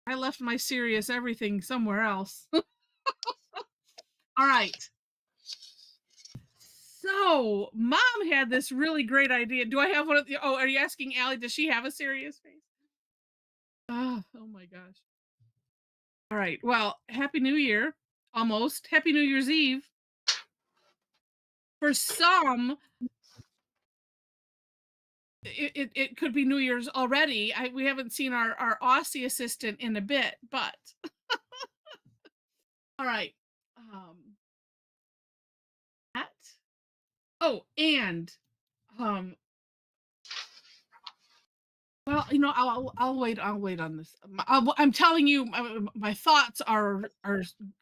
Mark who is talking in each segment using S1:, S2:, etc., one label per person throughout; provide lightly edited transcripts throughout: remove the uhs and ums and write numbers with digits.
S1: I left my serious everything somewhere else. All right. So, mom had this really great idea. Do I have one of the Oh, are you asking Allie, does she have a serious face? Oh my gosh. All right. Well, happy New Year. Almost. Happy New Year's Eve. For some, it could be New Year's already. We haven't seen our Aussie assistant in a bit, but all right. Um that. Oh, and um well, I'll wait on this. I'm telling you, my thoughts are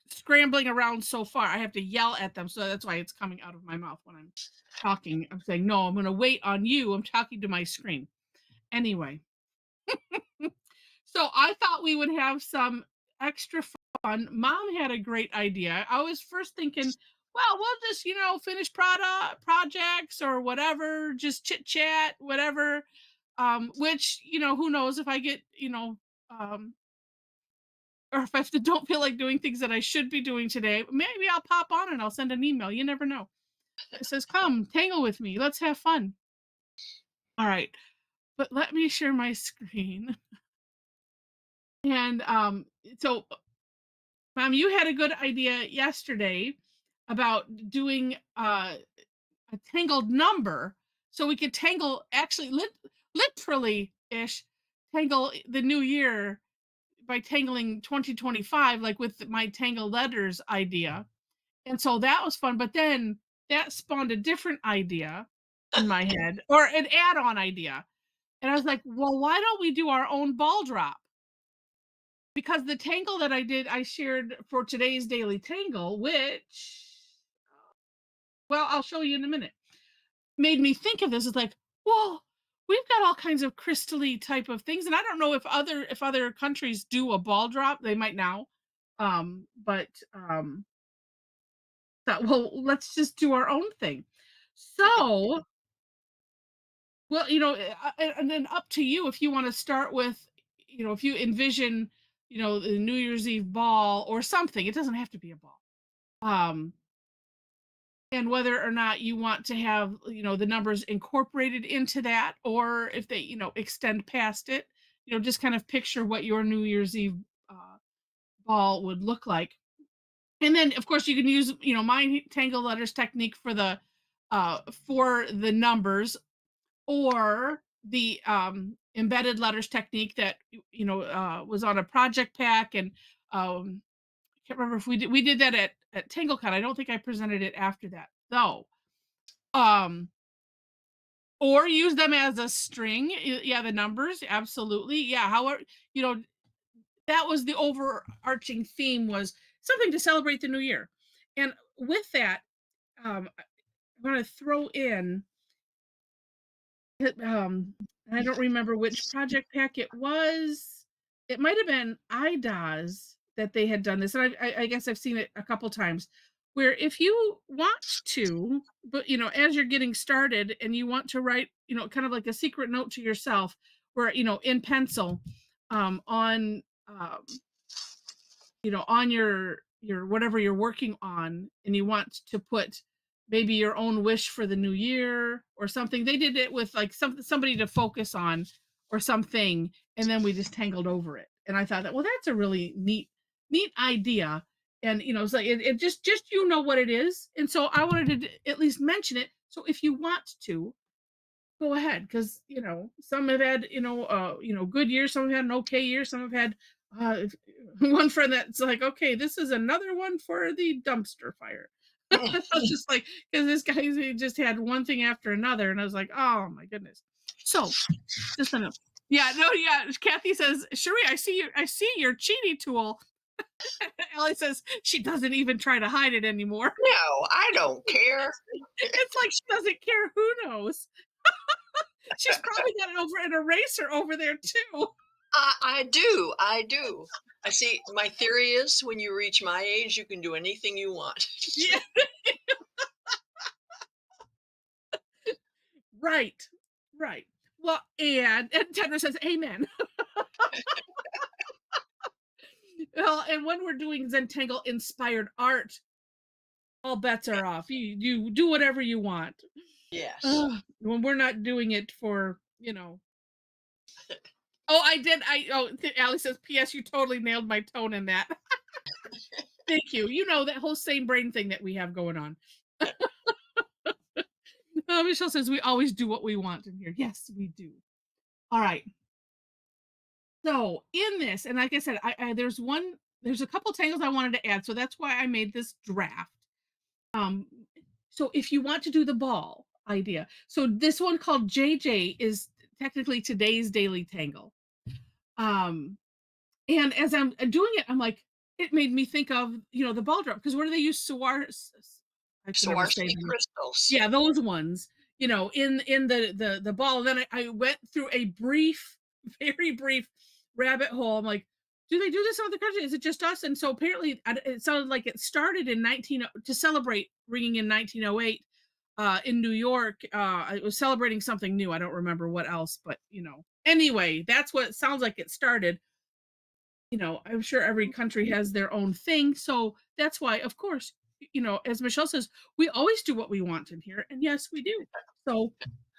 S1: scrambling around so far. I have to yell at them, so that's why it's coming out of my mouth when I'm talking. I'm saying, no, I'm going to wait on you. I'm talking to my screen. Anyway, so I thought we would have some extra fun. Mom had a great idea. I was first thinking, well, we'll just, finish projects or whatever, just chit chat, whatever. Which, who knows if I get, um, or if don't feel like doing things that I should be doing today, maybe I'll pop on and I'll send an email. You never know. It says, come tangle with me. Let's have fun. All right. But let me share my screen. And so Mom, you had a good idea yesterday about doing a tangled number so we could tangle actually literally ish tangle the new year by tangling 2025 like with my tangle letters idea. And so that was fun, but then that spawned a different idea in my head or an add-on idea. And I was like, well, why don't we do our own ball drop? Because the tangle that I shared for today's daily tangle, which, well, I'll show you in a minute, made me think of this. It's like, well, we've got all kinds of crystally type of things, and I don't know if other countries do a ball drop. They might now, but thought, well, let's just do our own thing. So, well, and then up to you if you want to start with, if you envision, the New Year's Eve ball or something. It doesn't have to be a ball. Um, and whether or not you want to have, the numbers incorporated into that, or if they, extend past it, just kind of picture what your New Year's Eve uh, ball would look like. And then, of course, you can use, my tangle letters technique for the numbers, or the embedded letters technique that was on a project pack. And I can't remember if we did that at TangleCon. I don't think I presented it after that though. Um, or use them as a string. Yeah, the numbers, absolutely. Yeah, however, you know, that was the overarching theme, was something to celebrate the new year. And with that, I'm going to throw in, I don't remember which project pack it was. It might have been IDAS that they had done this, and I guess I've seen it a couple times. Where if you want to, but as you're getting started and you want to write, kind of like a secret note to yourself, where in pencil, on on your whatever you're working on, and you want to put maybe your own wish for the new year or something. They did it with like somebody to focus on or something, and then we just tangled over it. And I thought that, well, that's a really neat idea. And it's like it just what it is. And so I wanted to at least mention it. So if you want to, go ahead, because some have had good years, some have had an okay year, some have had uh one friend that's like, okay, this is another one for the dumpster fire. I was just like, because this guy, he just had one thing after another, and I was like, oh my goodness. So just enough. Yeah, no, yeah. Kathy says, Cherie, I see your cheaty tool. Ellie says she doesn't even try to hide it anymore.
S2: No, I don't care.
S1: It's like she doesn't care. Who knows? She's probably got it over an eraser over there too.
S2: I do. I do. I see. My theory is when you reach my age, you can do anything you want.
S1: Yeah, right, right. Well, and Tedra says, "Amen." Well, and when we're doing Zentangle inspired art, all bets are off. You do whatever you want.
S2: Yes.
S1: Ugh, when we're not doing it for, Oh, I did. Allie says, "P.S. You totally nailed my tone in that." Thank you. You know that whole same brain thing that we have going on. Michelle says we always do what we want in here. Yes, we do. All right. So in this, and like I said, there's a couple tangles I wanted to add, so that's why I made this draft. Um, so if you want to do the ball idea, so this one called JJ is technically today's daily tangle. Um, and as I'm doing it, I'm like, it made me think of the ball drop because what do they use? I can never say
S2: Swarovski
S1: them.
S2: crystals.
S1: Yeah, those ones, in the ball. And then I went through a brief, very brief rabbit hole. I'm like, do they do this in other countries? Is it just us? And so apparently, it sounded like it started in 19 to celebrate ringing in 1908 in New York. It was celebrating something new. I don't remember what else, but anyway, that's what it sounds like it started. I'm sure every country has their own thing. So that's why, of course, as Michelle says, we always do what we want in here. And yes, we do. So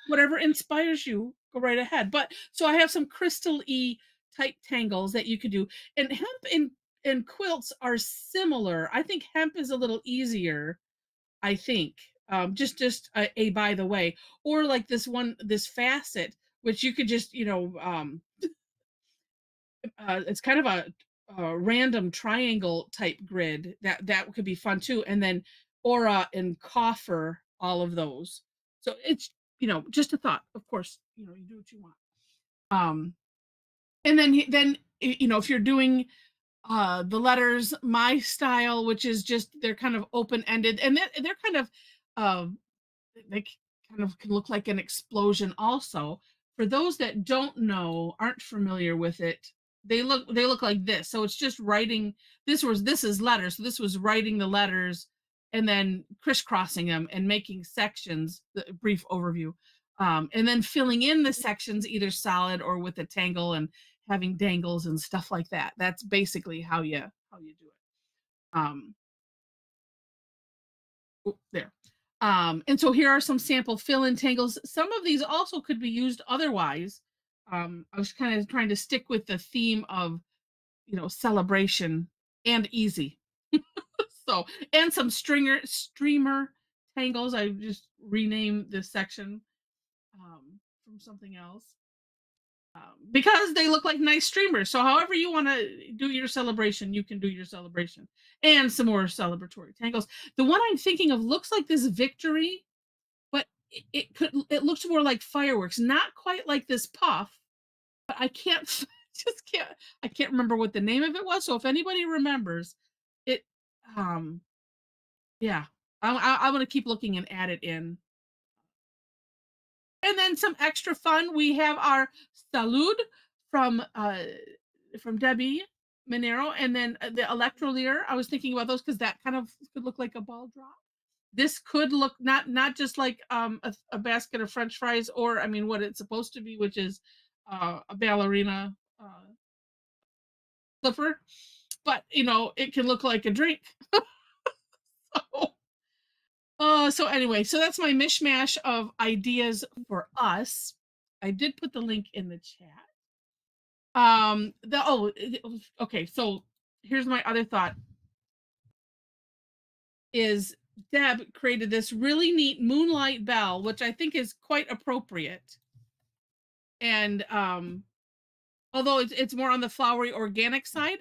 S1: whatever inspires you, go right ahead. But so I have some crystal E type tangles that you could do. And hemp and quilts are similar. I think hemp is a little easier, I think. Just a by the way, or like this facet, which you could just, it's kind of a random triangle type grid that could be fun too. And then aura and coffer, all of those. So it's just a thought. Of course, you do what you want. Um, and then if you're doing the letters my style, which is just they're kind of open ended, and they're kind of uh, they kind of can look like an explosion also. For those that don't know, aren't familiar with it, they look like this. So it's just writing. This is letters. So this was writing the letters and then crisscrossing them and making sections, the brief overview. And then filling in the sections either solid or with a tangle and having dangles and stuff like that. That's basically how you do it. There. And so here are some sample fill-in tangles. Some of these also could be used otherwise. I was kind of trying to stick with the theme of, celebration and easy. So, and some streamer tangles. I just renamed this section from something else because they look like nice streamers. So, however you want to do your celebration, you can do your celebration. And some more celebratory tangles. The one I'm thinking of looks like this victory, but it looks more like fireworks, not quite like this puff, but I can't just can't remember what the name of it was. So if anybody remembers it, um, yeah, I'm gonna keep looking and add it in. And then some extra fun. We have our salud from Debbie Monero, and then the electrolier. I was thinking about those because that kind of could look like a ball drop. This could look not just like a basket of French fries, or I mean what it's supposed to be, which is a ballerina slipper, but it can look like a drink. So anyway, so that's my mishmash of ideas for us. I did put the link in the chat. Okay, so here's my other thought is Deb created this really neat moonlight bell, which I think is quite appropriate. And although it's more on the flowery organic side,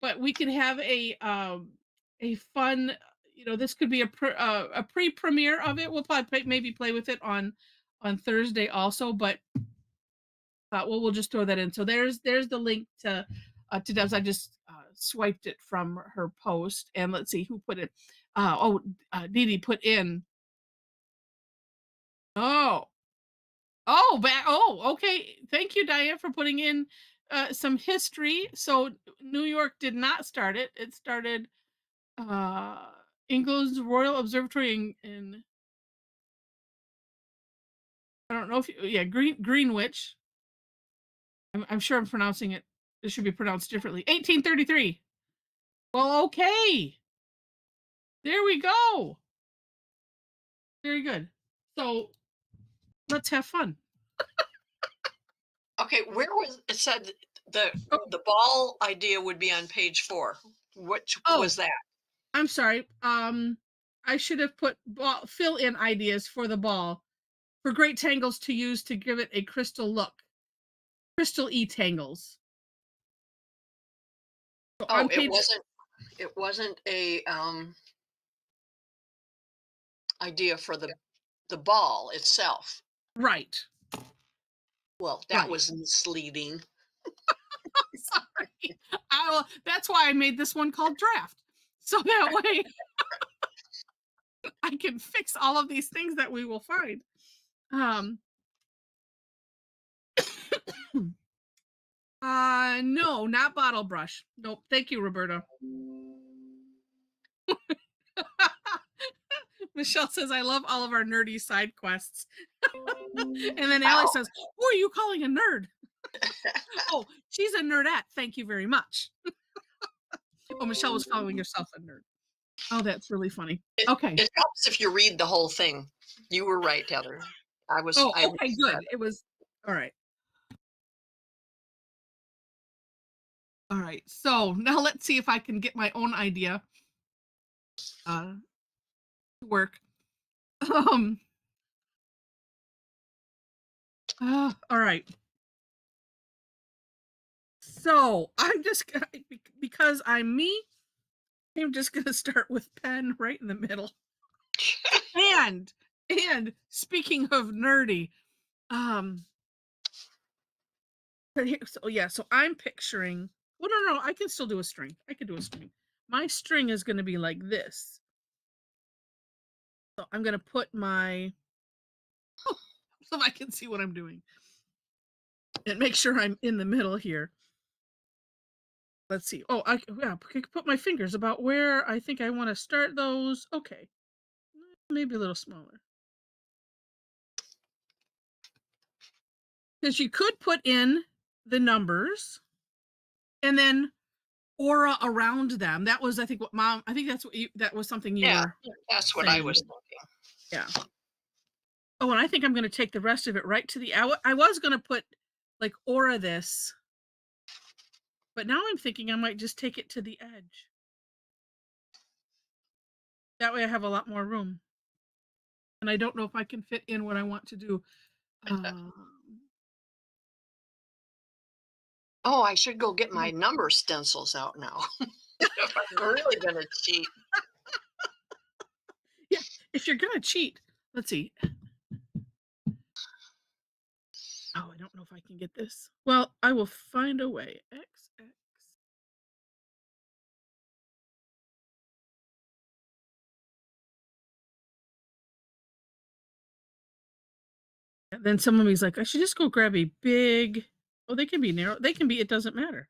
S1: but we could have a fun, this could be a pre-premiere of it. We'll probably maybe play with it on Thursday also, but we'll just throw that in. So there's the link to Deb's. I just swiped it from her post, and let's see who put it. Dee Dee put in. Oh, okay. Thank you, Diane, for putting in some history. So New York did not start it. It started uh England's Royal Observatory in I don't know if you, yeah, Greenwich. I'm sure I'm pronouncing it. It should be pronounced differently. 1833. Well, okay. There we go. Very good. So let's have fun.
S2: Okay, where was it said the
S1: Oh,
S2: the ball idea would be on page 4? Which
S1: oh,
S2: was that?
S1: I'm sorry. I should have put fill in ideas for the ball for great tangles to use to give it a crystal look. Crystal e tangles. So
S2: Oh,
S1: on page
S2: it wasn't a idea for the ball itself.
S1: right,
S2: Well, that
S1: right.
S2: was misleading.
S1: Sorry. That's why I made this one called draft. So that way I can fix all of these things that we will find. Um no, not bottle brush. Nope. Thank you, Roberta. Michelle says, I love all of our nerdy side quests. And then Allie
S2: Oh,
S1: says, who are you calling a nerd? Oh, she's a nerdette. Thank you very much. Oh, Michelle was calling herself a nerd. Oh, that's really funny. Okay.
S2: it helps if you read the whole thing. You were right, Heather.
S1: Oh,
S2: I
S1: okay, good. It was all right. All right. So now let's see if I can get my own idea to work. Um all right. So I'm just gonna because I'm me, I'm just gonna start with pen right in the middle. And speaking of nerdy, um but here, so yeah, so I'm picturing well no, I can still do a string. I can do a string. My string is gonna be like this. So I'm gonna put my so I can see what I'm doing. And make sure I'm in the middle here. Let's see. Oh, yeah, I can put my fingers about where I think I want to start those. Okay. Maybe a little smaller. Because you could put in the numbers and then aura around them. That was, I think, what mom, I think that's what you, that was something you
S2: Yeah,
S1: were
S2: that's what I
S1: saying.
S2: was thinking.
S1: Yeah. Oh, and I think I'm going to take the rest of it right to the, I was going to put like aura this, but now I'm thinking I might just take it to the edge. That way I have a lot more room. And I don't know if I can fit in what I want to do. Um,
S2: Oh, I should go get my number stencils out now. If I'm really gonna cheat.
S1: yeah, if you're gonna cheat, let's see. Oh, I don't know if I can get this. Well, I will find a way. X X. And then some of me's like, I should just go grab a big. Oh, they can be narrow. They can be. It doesn't matter.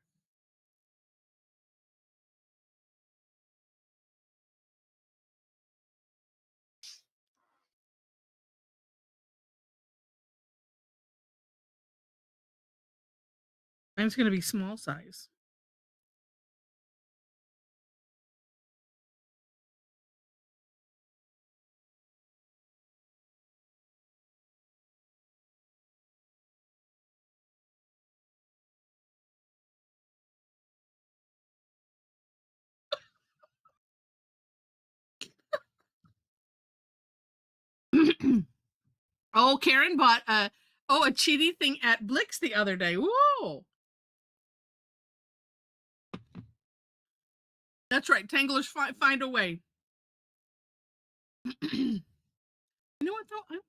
S1: Mine's gonna be small size. Oh, Karen bought a cheaty thing at Blix the other day. Whoa, that's right. Tanglers find a way. You know what though? I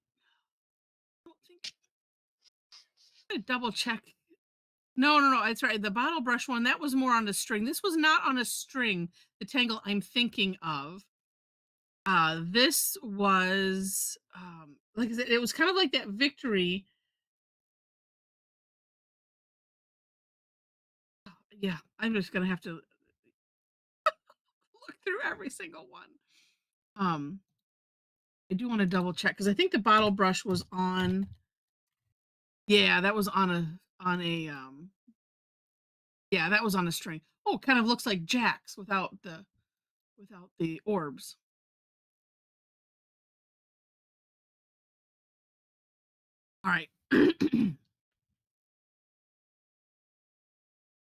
S1: don't think I'm gonna double check. No. It's right. The bottle brush one that was more on a string. This was not on a string. The tangle I'm thinking of. This was like I said, it was kind of like that victory. Yeah, I'm just gonna have to look through every single one. Um, I do want to double check because I think the bottle brush was on. Yeah, that was on a yeah, that was on a string. Oh, kind of looks like jacks without the orbs. All right.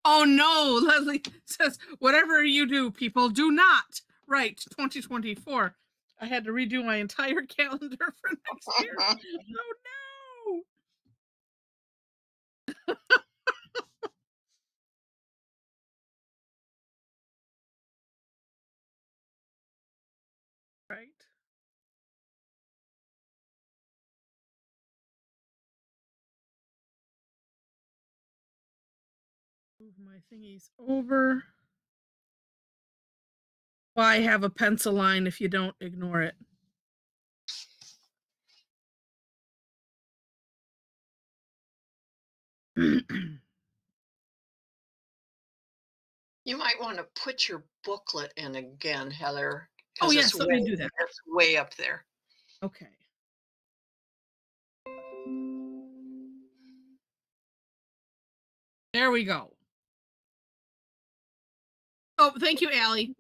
S1: Oh no, Leslie says, whatever you do, people, do not write 2024. I had to redo my entire calendar for next year. Oh no. Right. Move my thingies over. Well, I have a pencil line if you don't ignore it.
S2: You might want to put your booklet in again, Heather,
S1: Oh
S2: because
S1: yes, let me do that.
S2: it's way up there.
S1: Okay. There we go. Oh, thank you, Allie.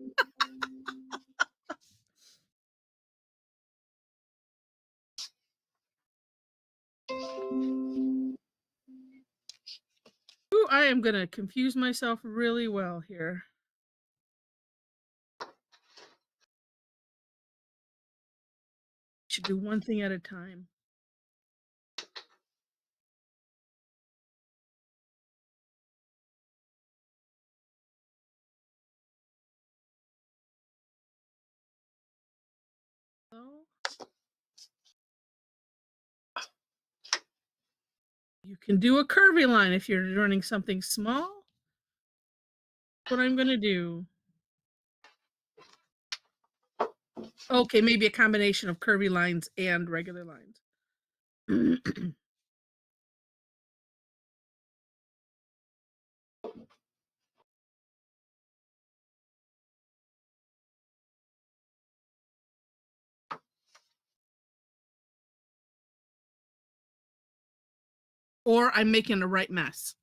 S1: Ooh, I am gonna confuse myself really well here. Should do one thing at a time. So you can do a curvy line if you're learning something small. What I'm gonna do. Okay, maybe a combination of curvy lines and regular lines. Or I'm making the right mess.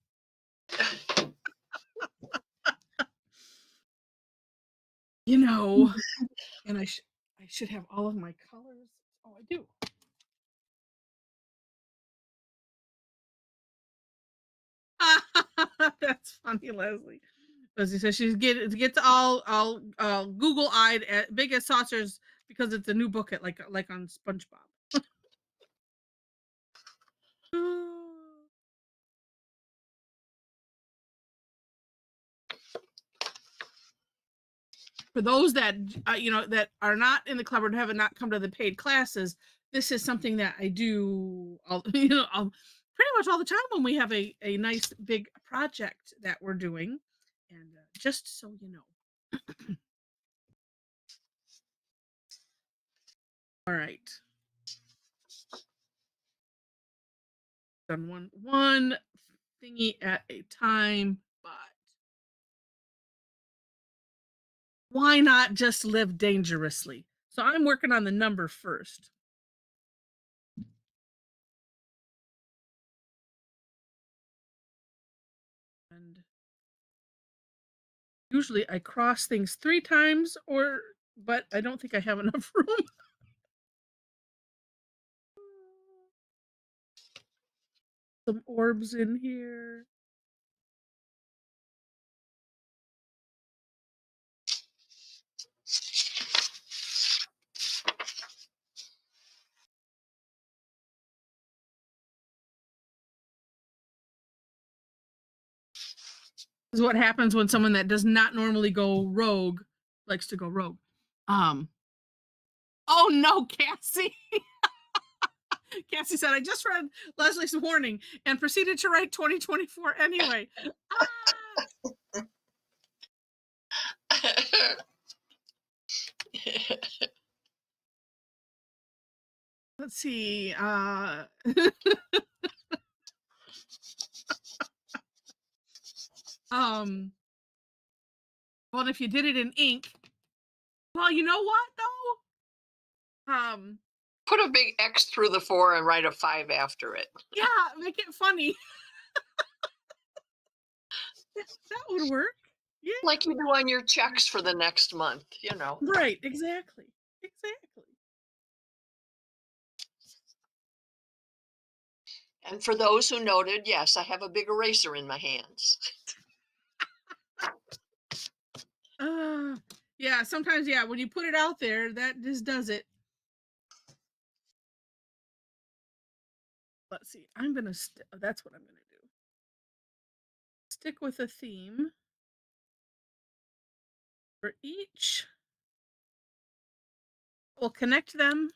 S1: You know, and I should have all of my colors. Oh, I do. That's funny, Leslie. Leslie says she gets all Google eyed at big as saucers because it's a new book at like on SpongeBob. For those that that are not in the club or have not come to the paid classes, this is something that I do pretty much all the time when we have a nice big project that we're doing, and just so you know. All right, done one thingy at a time, but why not just live dangerously? So I'm working on the number first. And usually I cross things 3 times but I don't think I have enough room. Some orbs in here. This is what happens when someone that does not normally go rogue likes to go rogue. Oh no, Cassie. Cassie said, I just read Leslie's warning and proceeded to write 2024 anyway. Let's see. Well, if you did it in ink, well, you know what though?
S2: Put a big X through the 4 and write a 5 after it.
S1: Yeah, make it funny. That would work. Yeah.
S2: Like you do on your checks for the next month, you know.
S1: Right, exactly. Exactly.
S2: And for those who noted, yes, I have a big eraser in my hands.
S1: Uh, yeah, sometimes, yeah, when you put it out there, that just does it. Let's see. That's what I'm gonna do. Stick with a theme for each. We'll connect them.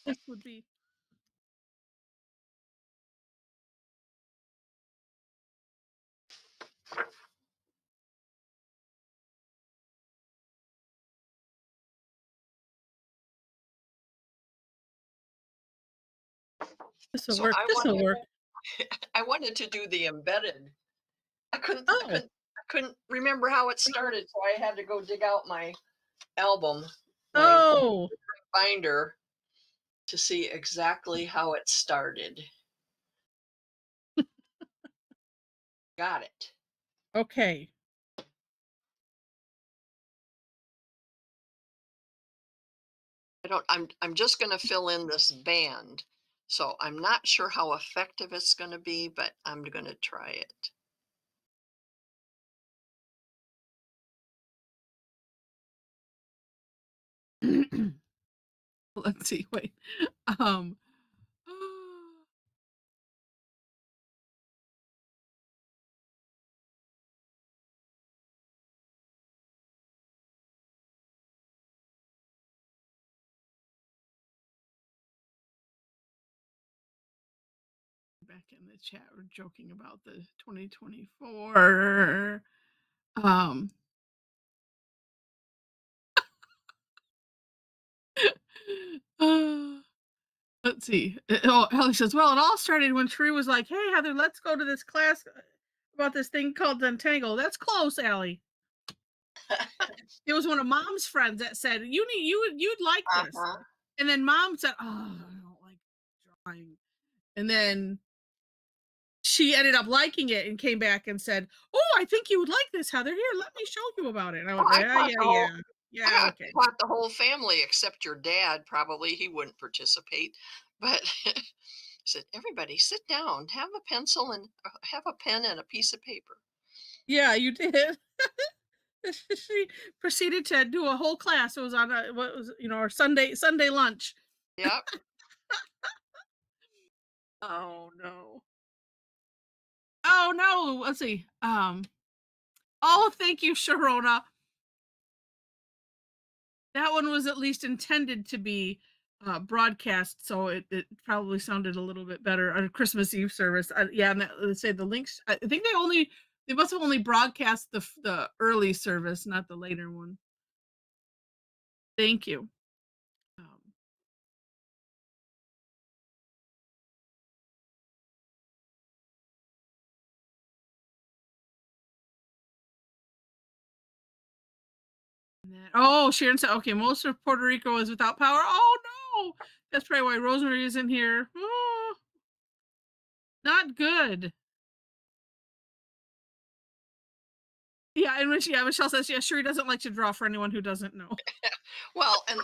S1: This would be this will
S2: So
S1: work. This will work.
S2: I wanted to do the embedded. I
S1: Oh.
S2: couldn't I couldn't remember how it started, so I had to go dig out my album, my
S1: Oh.
S2: binder to see exactly how it started. Got it.
S1: Okay.
S2: I'm just gonna fill in this band. So I'm not sure how effective it's gonna be, but I'm gonna try it.
S1: Let's see. Wait. Um. Back in the chat, we're joking about the 2024. Um. uh, let's see. Oh, Ellie says, "Well, it all started when Tree was like, hey, Heather, let's go to this class about this thing called Zentangle." That's close, Allie. It was one of Mom's friends that said, you'd like this,"
S2: Uh-huh.
S1: and then Mom said, "Oh, I don't like drawing," and then she ended up liking it and came back and said, "Oh, I think you would like this, Heather. Here, let me show you about it." And I
S2: Oh,
S1: went, "Yeah, yeah, yeah, yeah, okay."
S2: I taught the whole family except your dad, probably he wouldn't participate. But said, "Everybody sit down, have a pencil and have a pen and a piece of paper."
S1: Yeah, you did. She proceeded to do a whole class. It was on what was, our Sunday lunch.
S2: Yep.
S1: Oh no. Oh no. Let's see. Oh, thank you, Sharona. That one was at least intended to be broadcast, so it probably sounded a little bit better on a Christmas Eve service. Yeah, and let's say the links. I think they must have only broadcast the early service, not the later one. Thank you. Um, oh, Sharon said, okay, most of Puerto Rico is without power. Oh no, that's probably why Rosemary isn't here. Oh, not good. Yeah, and Michelle says, yeah, sure, he doesn't like to draw for anyone who doesn't know.
S2: Well, and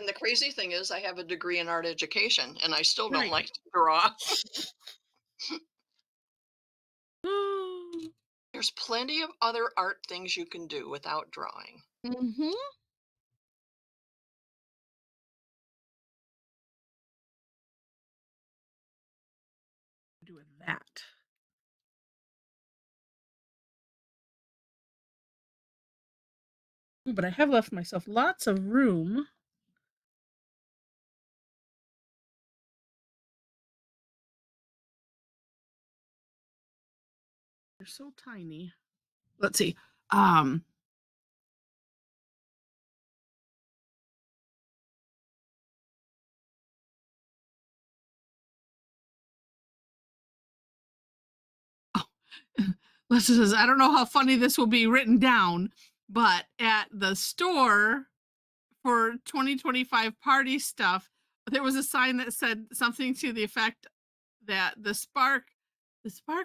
S2: the crazy thing is I have a degree in art education and I still don't
S1: Right.
S2: like to draw. There's plenty of other art things you can do without drawing.
S1: Mm-hmm. Doing that. Ooh, but I have left myself lots of room. They're so tiny. Let's see. Um, Listen says, I don't know how funny this will be written down, but at the store for 2025 party stuff, there was a sign that said something to the effect that the spark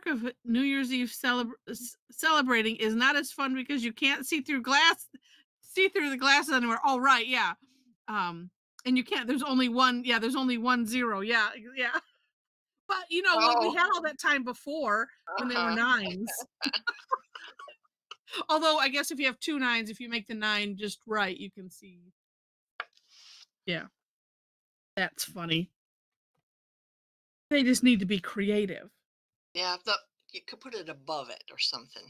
S1: of New Year's Eve celebrating is not as fun because you can't see through the glasses anywhere. Oh, right, yeah. And you can't. There's only one zero. Yeah, yeah. But like we
S2: Oh,
S1: had all that time before when they were
S2: uh-huh.
S1: nines. Although I guess if you have two nines, if you make the nine just right, you can see. Yeah, that's funny. They just need to be creative.
S2: Yeah, you could put it above it or something,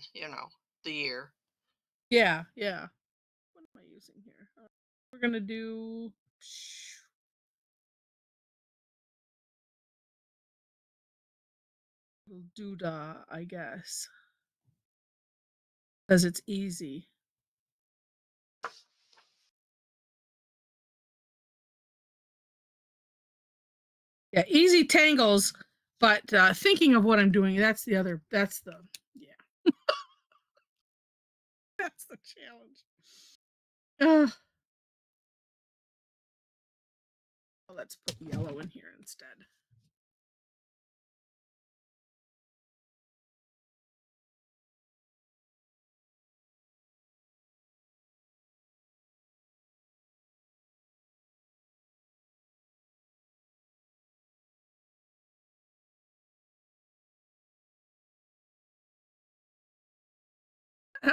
S2: the year.
S1: Yeah, yeah. What am I using here? We're gonna do doodah, I guess, because it's easy. Yeah, easy tangles, but thinking of what I'm doing, yeah, that's the challenge. Uh, let's put yellow in here instead.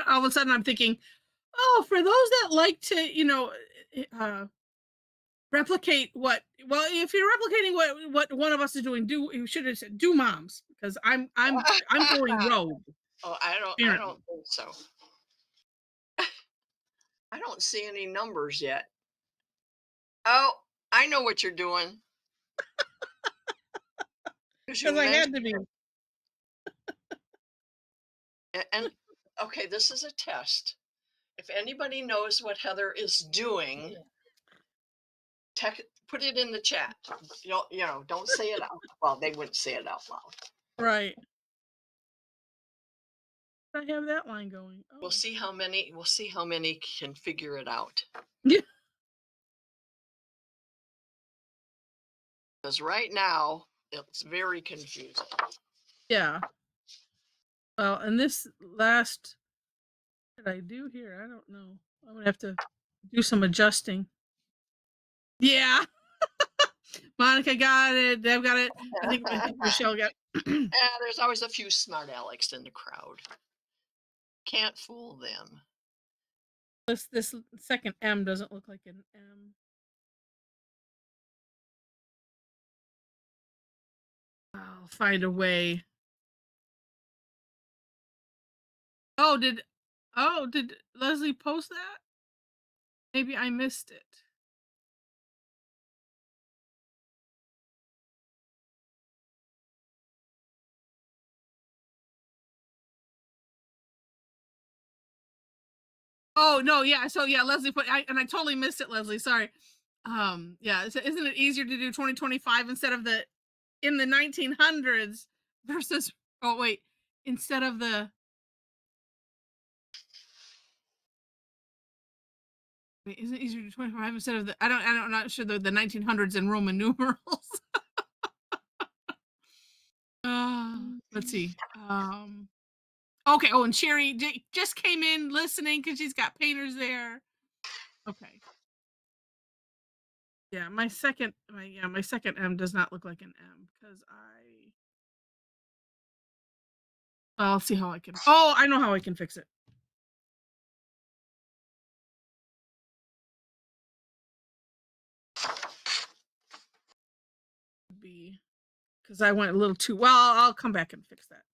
S1: All of a sudden, I'm thinking, oh, for those that like to, replicate if you're replicating what one of us is doing, you should have said do moms because I'm going rogue
S2: Oh, I don't
S1: apparently.
S2: think so. I don't see any numbers yet. Oh, I know what you're doing because you
S1: Because I had
S2: mentioned
S1: to be.
S2: it. And okay, this is a test. If anybody knows what Heather is doing, put it in the chat. Don't say it out. Well, they wouldn't say it out loud.
S1: Right. I have that line going.
S2: We'll
S1: Oh.
S2: see how many. We'll see how many can figure it out.
S1: Yeah.
S2: Because right now it's very confusing.
S1: Yeah. Well, and this last what did I do here? I don't know. I'm gonna have to do some adjusting. Yeah. Monica got it. Deb got it. I think Michelle got
S2: There's always a few smart Alex in the crowd. Can't fool them.
S1: this second M doesn't look like an M. I'll find a way. Oh, did Leslie post that? Maybe I missed it. Oh no, yeah. So yeah, Leslie I totally missed it, Leslie. Sorry. Yeah, isn't it easier to do 2025 instead of the in the 1900s versus oh wait, instead of the wait, isn't it easier to do 25 instead of the I'm not sure the 1900s in Roman numerals. Let's see. Okay, oh, and Sherry just came in listening because she's got painters there. Okay. Yeah, my second M does not look like an M because I'll see how I can. Oh, I know how I can fix it. Be because I went a little too well. I'll come back and fix that.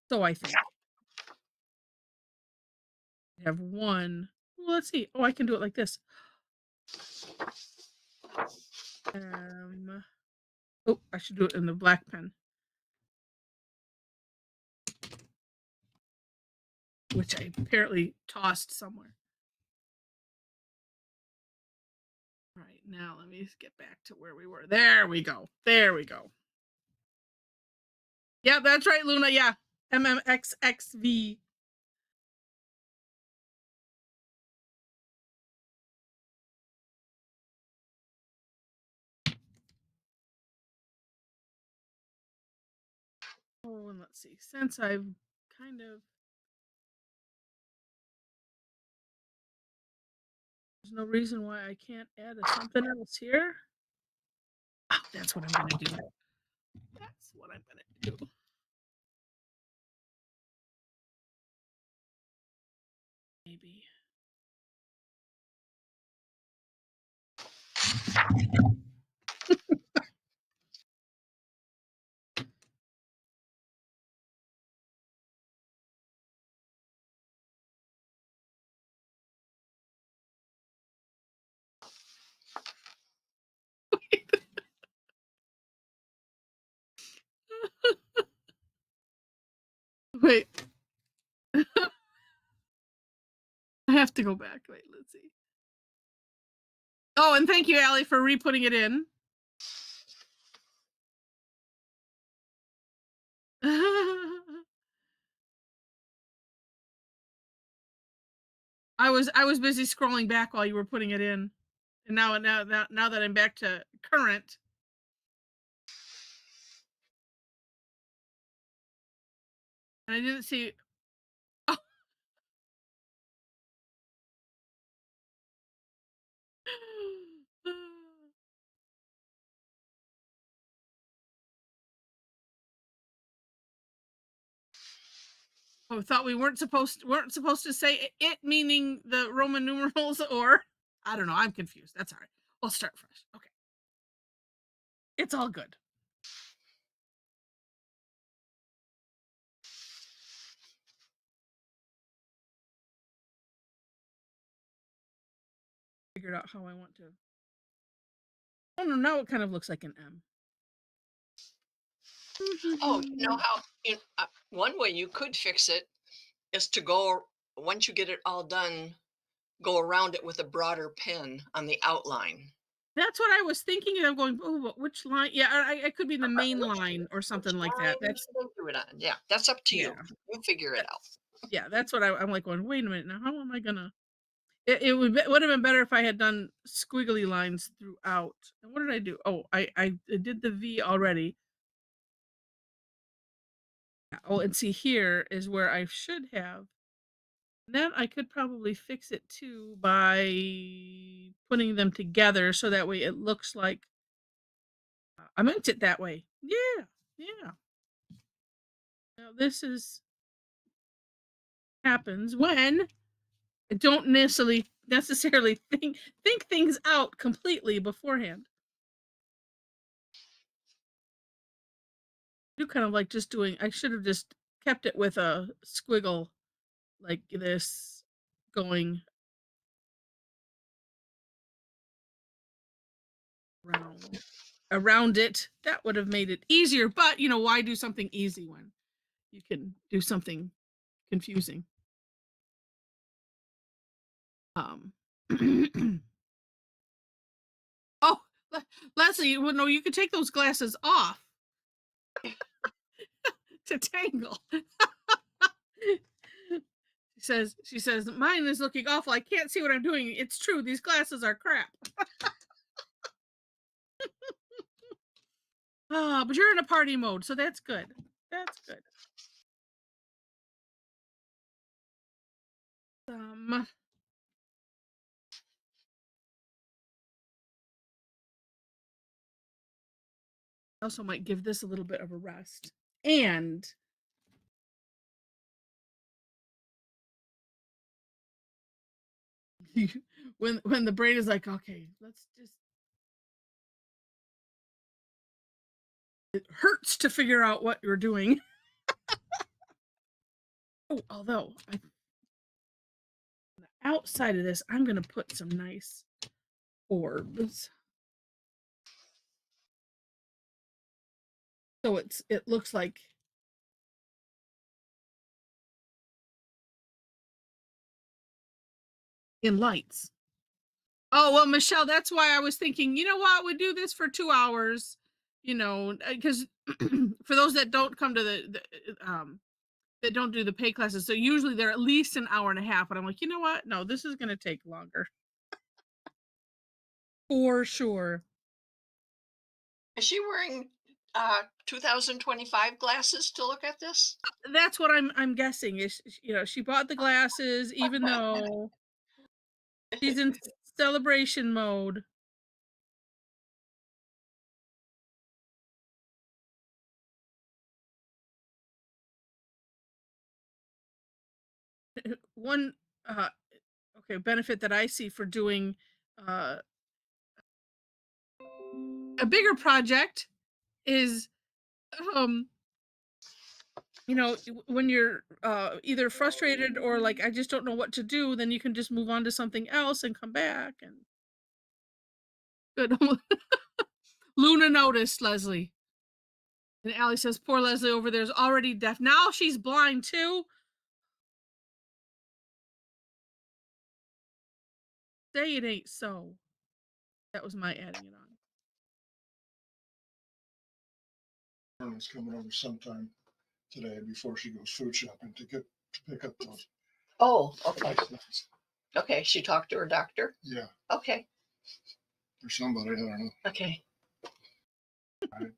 S1: So I think I have one. Well, let's see. Oh, I can do it like this. Oh, I should do it in the black pen, which I apparently tossed somewhere. All right, now let me get back to where we were. There we go. There we go. Yeah, that's right, Luna. Yeah. MMXXV. Oh, and let's see. Since I've kind of, there's no reason why I can't add a something else here. Oh, that's what I'm gonna do. That's what I'm gonna do. Maybe. Wait, I have to go back. Wait, let's see. Oh, and thank you, Allie, for re-putting it in. I was busy scrolling back while you were putting it in, and now that I'm back to current, and I didn't see. Oh, I thought we weren't supposed to say it meaning the Roman numerals, or I don't know. I'm confused. That's all right. We'll start fresh. Okay, it's all good. Figured out how I want to. Oh no, now it kind of looks like an M.
S2: Oh, you know how one way you could fix it is to go, once you get it all done, go around it with a broader pen on the outline.
S1: That's what I was thinking. I'm going, oh, but which line? Yeah, I could be the main
S2: Which
S1: line or
S2: which
S1: something like that.
S2: line
S1: That's
S2: you do it on. Yeah, that's up to
S1: yeah,
S2: you. You figure it
S1: that,
S2: out.
S1: yeah. That's what I'm like going. Wait a minute now. How am I gonna? Would have been better if I had done squiggly lines throughout. And what did I do? Oh, I did the V already. Oh, and see, here is where I should have. Then I could probably fix it too by putting them together so that way it looks like I meant it that way. Yeah, yeah. Now this is happens when I don't necessarily think things out completely beforehand. I do kind of like just doing. I should have just kept it with a squiggle like this going around it. That would have made it easier. But why do something easy when you can do something confusing? Um. Oh, Leslie, well, no, you could take those glasses off to tangle. She says, mine is looking awful. I can't see what I'm doing. It's true. These glasses are crap. Ah, but you're in a party mode, so that's good. That's good. I also might give this a little bit of a rest. And when the brain is like, okay, let's just, it hurts to figure out what you're doing. Oh, although on the outside of this, I'm gonna put some nice orbs. So it looks like in lights. Oh well, Michelle, that's why I was thinking, you know what, we do this for 2 hours, because for those that don't come to the that don't do the pay classes. So usually they're at least an hour and a half, and I'm like, you know what? No, this is gonna take longer for sure.
S2: Is she wearing 2025 glasses to look at this?
S1: That's what I'm guessing is she bought the glasses even though she's in celebration mode. One uh okay benefit that I see for doing uh a bigger project is um when you're either frustrated or like I just don't know what to do, then you can just move on to something else and come back and good. Luna noticed Leslie. And Allie says, poor Leslie over there is already deaf. Now she's blind too. Say it ain't so. That was my adding it on.
S3: Is coming over sometime today before she goes food shopping to pick up those
S2: Oh, okay.
S3: ice things.
S2: Okay. She talked to her doctor.
S3: Yeah,
S2: Okay.
S3: or somebody, I don't know.
S2: Okay.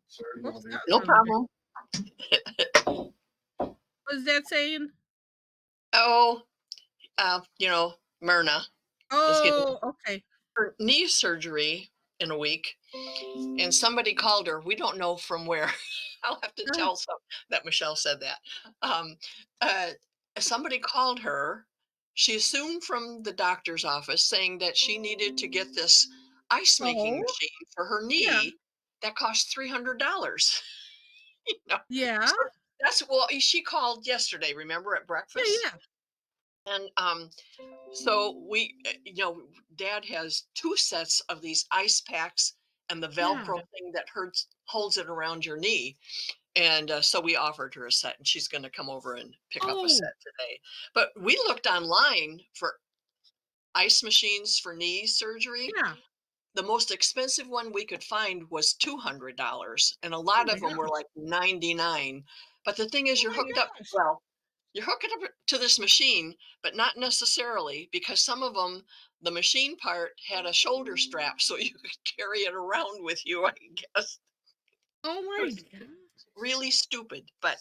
S3: Sorry
S1: Whoops,
S3: about it.
S1: that was
S2: No
S1: really big.
S2: problem.
S1: What is that saying?
S2: Oh, Myrna is getting
S1: Oh, okay.
S2: her knee surgery in a week, and somebody called her. We don't know from where. I'll have to
S1: Uh,
S2: tell some that Michelle said that. Um, uh, Somebody called her. She assumed from the doctor's office saying that she needed to get this ice making
S1: oh,
S2: machine for her
S1: yeah,
S2: knee that cost $300. You know,
S1: yeah,
S2: so that's well. She called yesterday. Remember at
S1: yeah,
S2: breakfast,
S1: yeah,
S2: and so Dad has two sets of these ice packs and the
S1: yeah.
S2: Velcro thing that holds it around your knee. And so we offered her a set, and she's going to come over and pick up a
S1: Oh,
S2: set today. But we looked online for ice machines for knee surgery.
S1: yeah.
S2: The most expensive one we could find was $200, and a
S1: Oh
S2: lot
S1: my
S2: of them were
S1: gosh.
S2: like 99. But the thing is,
S1: Oh
S2: you're
S1: my
S2: hooked up.
S1: gosh.
S2: Well, you're hooking up to this machine, but not necessarily because some of them, the machine part had a shoulder strap so you could carry it around with you, I guess.
S1: Oh
S2: It
S1: my
S2: was
S1: gosh.
S2: really stupid, but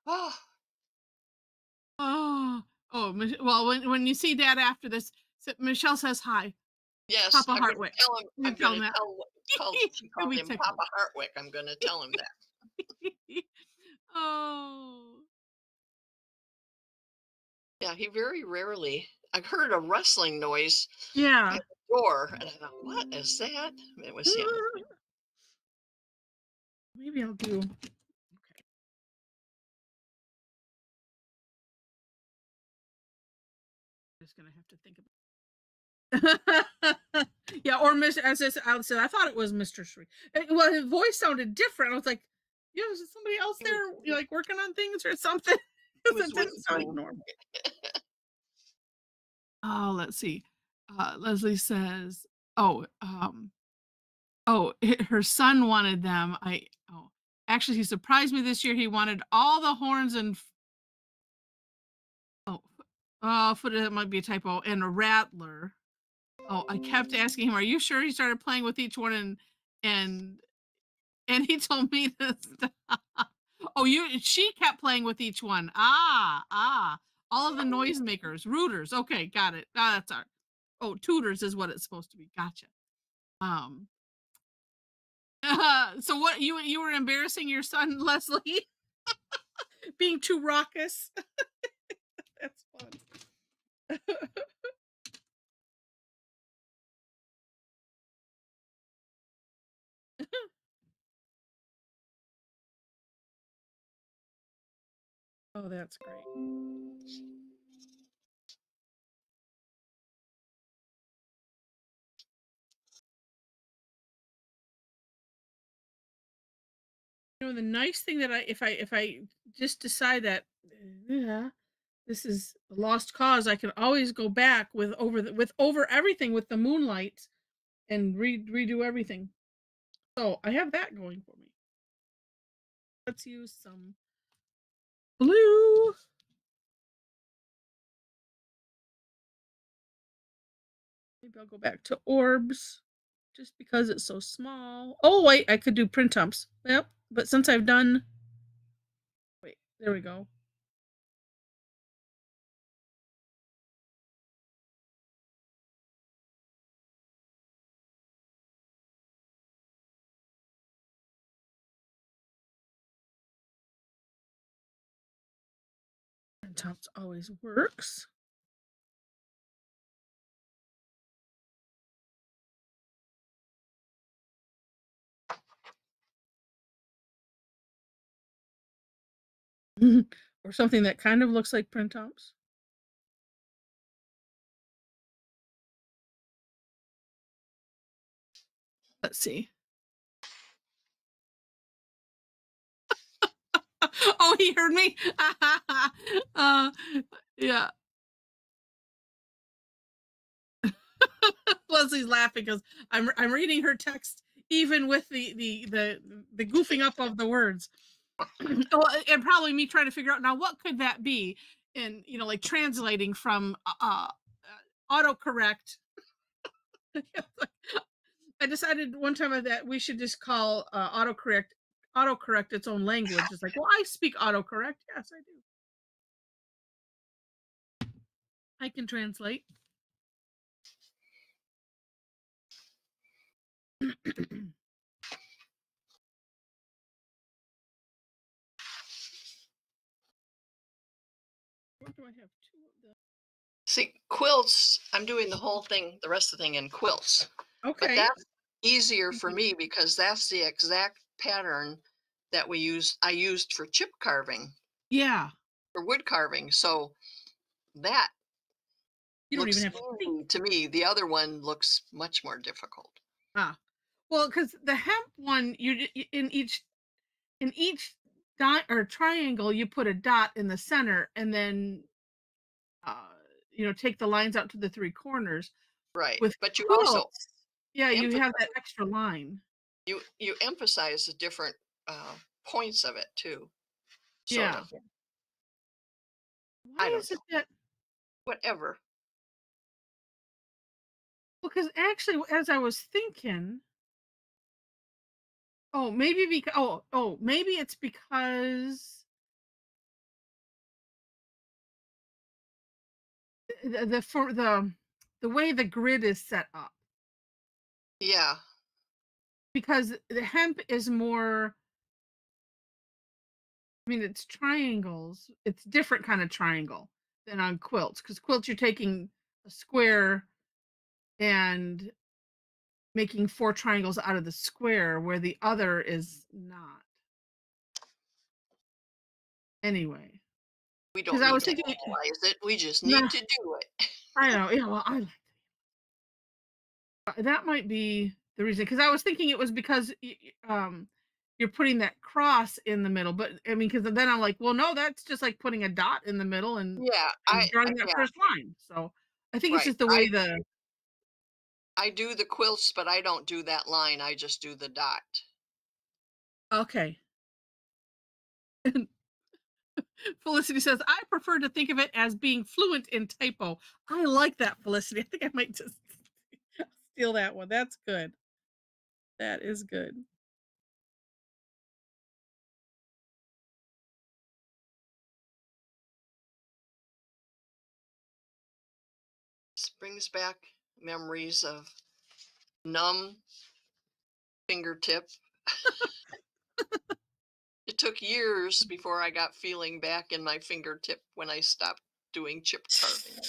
S2: oh,
S1: Oh, oh. Well, when you see Dad after this, Michelle says hi.
S2: yes,
S1: Papa
S2: I'm going to
S1: Hartwick.
S2: tell him.
S1: You
S2: I'm
S1: tell
S2: going
S1: him
S2: to
S1: that.
S2: tell she
S1: He'll
S2: called
S1: be
S2: him
S1: tickled.
S2: Papa Hartwick. I'm going to tell him that.
S1: Oh.
S2: Yeah, he very rarely. I heard a rustling noise
S1: Yeah.
S2: at the door, and I thought, "What is that?" It was him.
S1: Maybe I'll do. Okay. Just gonna have to think about. Yeah, or Miss as I said, I thought it was Mr. Shree. Well, his voice sounded different. I was like, yeah, is there somebody else
S2: He was,
S1: there, like working on things or something?
S2: he
S1: Because
S2: was
S1: it didn't sound like
S2: whispering.
S1: normal. Oh, let's see. Leslie says, "Oh, her son wanted them. Actually, he surprised me this year. He wanted all the horns and oh, foot. That might be a typo. And a rattler. Oh, I kept asking him, "Are you sure?" He started playing with each one, and and he told me to stop. Oh, she kept playing with each one. All of the noisemakers, rooters. Okay, got it. That's our. Oh, tutors is what it's supposed to be. Gotcha. Um. So what you were embarrassing your son Leslie, being too raucous. That's fun. Oh, that's great. The nice thing that if I just decide that yeah, this is a lost cause, I can always go back with over everything with the moonlight and redo everything. So I have that going for me. Let's use some blue. Maybe I'll go back to orbs just because it's so small. Oh, wait, I could do print humps. Yep, but since I've done, wait, there we go. Print humps always works. Or something that kind of looks like print humps. Let's see. Oh, he heard me. uh, yeah. Leslie's laughing because I'm reading her text even with the goofing up of the words. Well, and probably me trying to figure out now what could that be, and like translating from autocorrect. I decided one time that we should just call autocorrect its own language. It's like, well, I speak autocorrect. Yes, I do. I can translate. What do I have? Two of them.
S2: See, quilts, I'm doing the whole thing, the rest of the thing in quilts. But
S1: Okay.
S2: that's easier for me because that's the exact pattern that I used for chip carving,
S1: Yeah.
S2: for wood carving. So that
S1: You don't even
S2: looks
S1: have to think.
S2: easy to me. The other one looks much more difficult.
S1: Ah. Well, because the hemp one, in each dot or triangle, you put a dot in the center, and then uh, take the lines out to the three corners.
S2: Right.
S1: With
S2: But you also
S1: quilts, yeah, you
S2: emphasize
S1: have that extra line.
S2: you emphasize the different points of it too, sort
S1: Yeah.
S2: of. I
S1: Why
S2: don't
S1: is it
S2: know.
S1: that?
S2: Whatever.
S1: Because actually, as I was thinking, oh, maybe because maybe it's because the way the grid is set up.
S2: Yeah.
S1: Because the hemp is more, I mean, it's triangles. It's different kind of triangle than on quilts. Because quilts, you're taking a square and making four triangles out of the square, where the other is not. Anyway,
S2: We
S1: because
S2: don't
S1: I
S2: need
S1: was
S2: to
S1: thinking,
S2: analyze it. We just
S1: no,
S2: need to do it.
S1: I know, yeah, well, that might be the reason. Because I was thinking it was because you're putting that cross in the middle, but I mean, because then I'm like, well, no, that's just like putting a dot in the middle and
S2: Yeah,
S1: drawing that
S2: yeah,
S1: first line. So I think it's
S2: right.
S1: just the way the
S2: I do the quilts, but I don't do that line. I just do the dot.
S1: okay. Felicity says, I prefer to think of it as being fluent in typo. I like that, Felicity. I think I might just steal that one. That's good. That is good.
S2: This brings back memories of numb fingertip. It took years before I got feeling back in my fingertip when I stopped doing chip carving.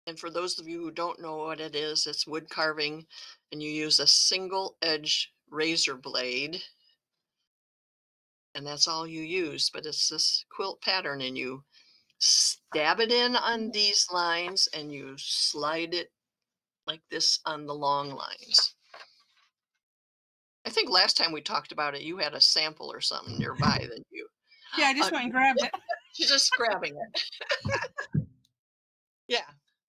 S2: And for those of you who don't know what it is, it's wood carving, and you use a single edge razor blade, and that's all you use. But it's this quilt pattern, and you stab it in on these lines and you slide it like this on the long lines. I think last time we talked about it, you had a sample or something nearby that you.
S1: Yeah, I just went and grabbed it.
S2: She's just grabbing it. Yeah.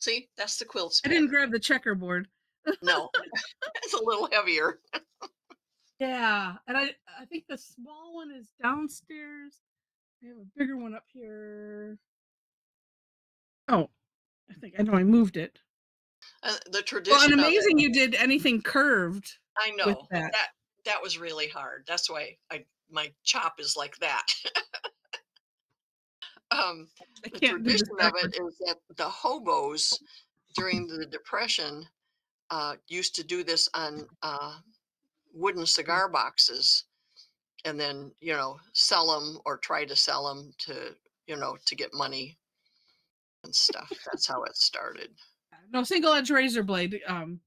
S2: See, that's the quilts
S1: I didn't
S2: pattern.
S1: grab the checkerboard.
S2: No, it's a little heavier.
S1: Yeah, and I think the small one is downstairs. I have a bigger one up here. Oh, I know I moved it.
S2: The
S1: Well, and
S2: tradition of it,
S1: amazing you did anything curved
S2: I
S1: with
S2: know
S1: that.
S2: that was really hard. That's why my chop is like that. um,
S1: I
S2: the
S1: can't do this
S2: tradition of it
S1: backwards.
S2: is that the hobos during the Depression used to do this on wooden cigar boxes, and then sell them or try to sell them to to get money and stuff. That's how it started.
S1: No single edge razor blade.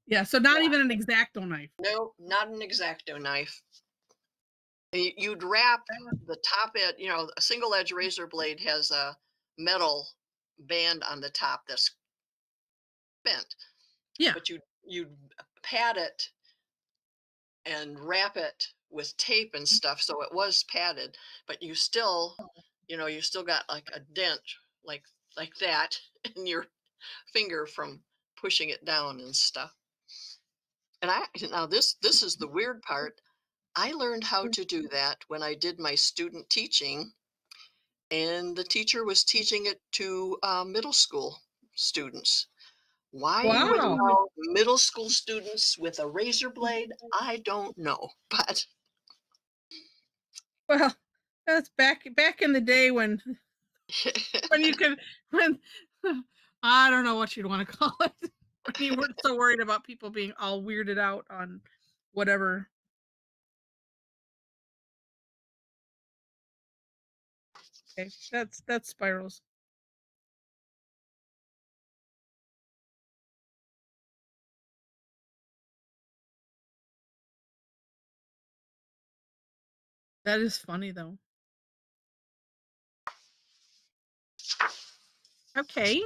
S1: Yeah, so not
S2: Yeah.
S1: even an X-Acto knife.
S2: No, not an X-Acto knife. You'd wrap the top edge. A single edge razor blade has a metal band on the top that's bent,
S1: Yeah.
S2: but you'd pad it and wrap it with tape and stuff so it was padded, but you still got like a dent, like that in your finger from pushing it down and stuff. And now this is the weird part. I learned how to do that when I did my student teaching, and the teacher was teaching it to middle school students. Why you would
S1: Wow.
S2: middle school students with a razor blade, I don't know, but
S1: Well, that's back in the day when you could when I don't know what you'd want to call it. When you weren't so worried about people being all weirded out on whatever. Okay, that's spirals. That is funny though. Okay.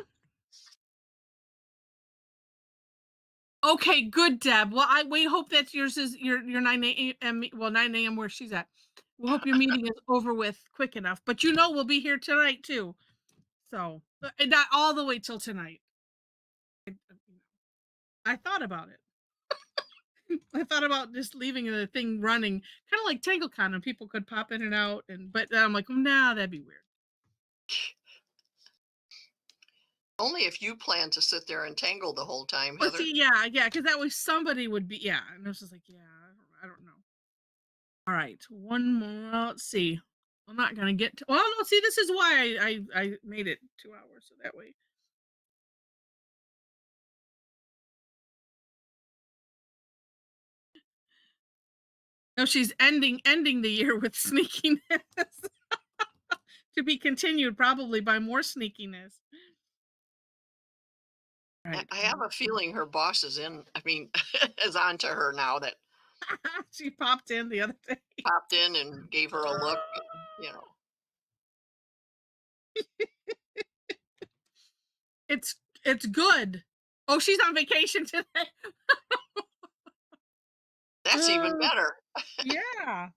S1: Okay, good, Deb. Well, we hope that yours is your 9 a.m. Well, 9 a.m. where she's at. We hope your meeting is over with quick enough. But we'll be here tonight too. So not all the way till tonight. I, I thought about it. I thought about just leaving the thing running, kind of like TangleCon, and people could pop in and out. But then I'm like, nah, that'd be weird.
S2: only if you plan to sit there and tangle the whole time,
S1: Well,
S2: Heather.
S1: see, yeah, because that way somebody would be, yeah. And I was just like, yeah, I don't know. All right, one more. Let's see. I'm not gonna get to. Well, no. See, this is why I made it 2 hours, so that way. No, she's ending the year with sneakiness to be continued, probably by more sneakiness.
S2: I
S1: Right.
S2: I have a feeling her boss is on to her now, that
S1: She popped in the other day.
S2: popped in and gave her a look.
S1: It's good. Oh, she's on vacation today.
S2: That's even
S1: Uh,
S2: better.
S1: yeah.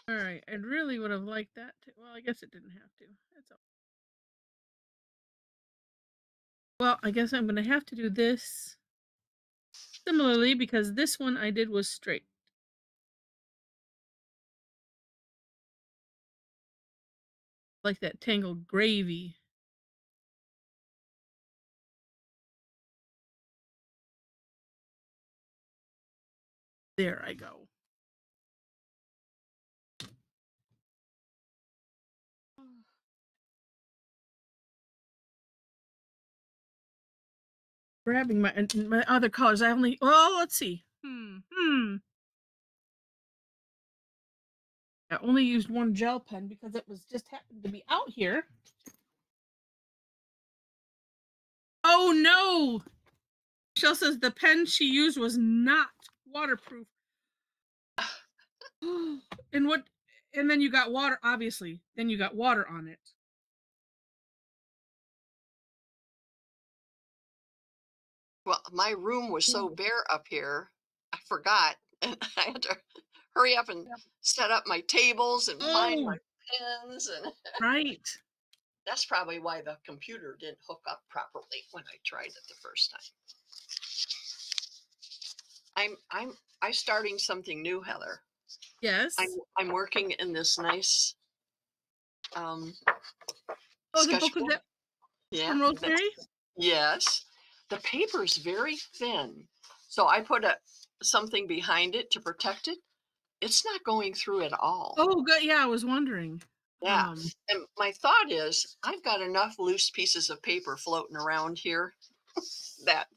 S1: All right. I really would have liked that. Well, I guess it didn't have to. That's all. Well, I guess I'm gonna have to do this similarly because this one I did was straight. Like that tangled gravy. There I go. Grabbing my other colors. Let's see. I only used one gel pen because it was just happened to be out here. Oh no! Michelle says the pen she used was not waterproof. and what? And then you got water. Obviously, then you got water on it.
S2: Well, my room was so bare up here, I forgot, and I had to hurry up and set up my tables and find my
S1: Oh,
S2: pens and
S1: right.
S2: That's probably why the computer didn't hook up properly when I tried it the first time. I'm starting something new, Heather. I'm
S1: Yes.
S2: I'm working in this nice um
S1: Oh, the book was
S2: sketchbook.
S1: that
S2: Yeah,
S1: from Rosemary?
S2: yes. The paper's very thin. So I put a something behind it to protect it. It's not going through at all.
S1: Oh, good. Yeah, I was wondering.
S2: Yeah. And my thought is I've got enough loose pieces of paper floating around here that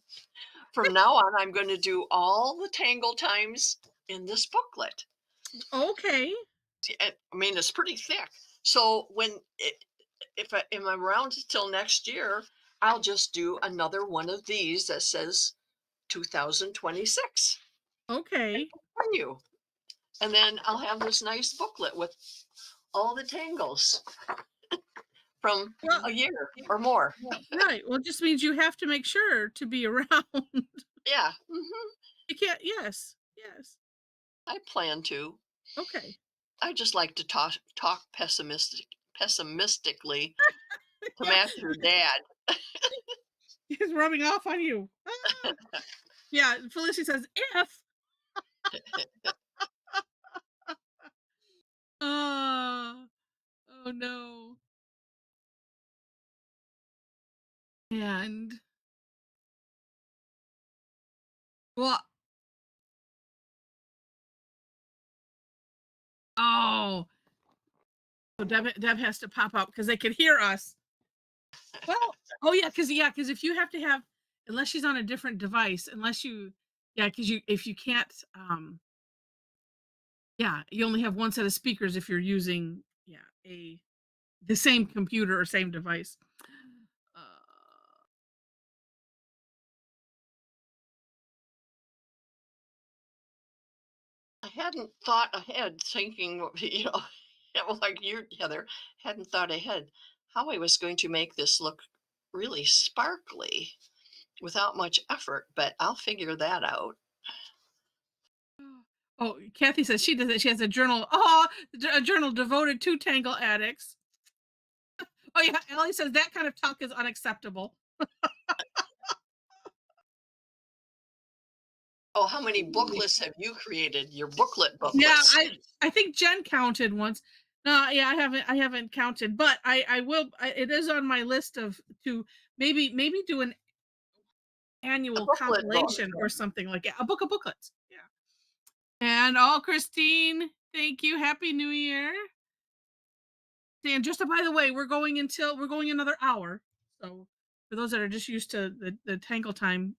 S2: from now on I'm going to do all the tangle times in this booklet.
S1: Okay.
S2: I mean, it's pretty thick. So if I am around till next year, I'll just do another one of these that says 2026.
S1: Okay.
S2: Continue. And then I'll have this nice booklet with all the tangles from
S1: Well,
S2: a year or more.
S1: right. Well, it just means you have to make sure to be around.
S2: Yeah,
S1: You can't. Yes. Yes.
S2: I plan to.
S1: Okay.
S2: I just like to talk pessimistically to
S1: Yeah.
S2: match your dad.
S1: He's rubbing off on you. Ah. Yeah. Felicity says, if. Oh, oh no. And well, oh, so Deb has to pop out because they can hear us. Well, oh yeah, because if you have to have, unless she's on a different device, unless you, yeah, because if you can't, yeah, you only have one set of speakers if you're using, yeah, the same computer or same device. Uh,
S2: I hadn't thought ahead, thinking, like you, Heather, hadn't thought ahead how I was going to make this look really sparkly without much effort, but I'll figure that out.
S1: oh, Kathy says she does it. She has a journal. Oh, a journal devoted to Tangle Addicts. Oh yeah, Ellie says that kind of talk is unacceptable.
S2: Oh, how many booklets have you created? Your booklet
S1: Yeah,
S2: booklets.
S1: I think Jen counted once. No, yeah, I haven't counted, but I will. It is on my list of to maybe do an
S2: A
S1: annual
S2: booklet book.
S1: compilation or something like a book of booklets. Yeah. And oh, Christine, thank you. Happy New Year. And just by the way, we're going another hour. So for those that are just used to the Tangle time.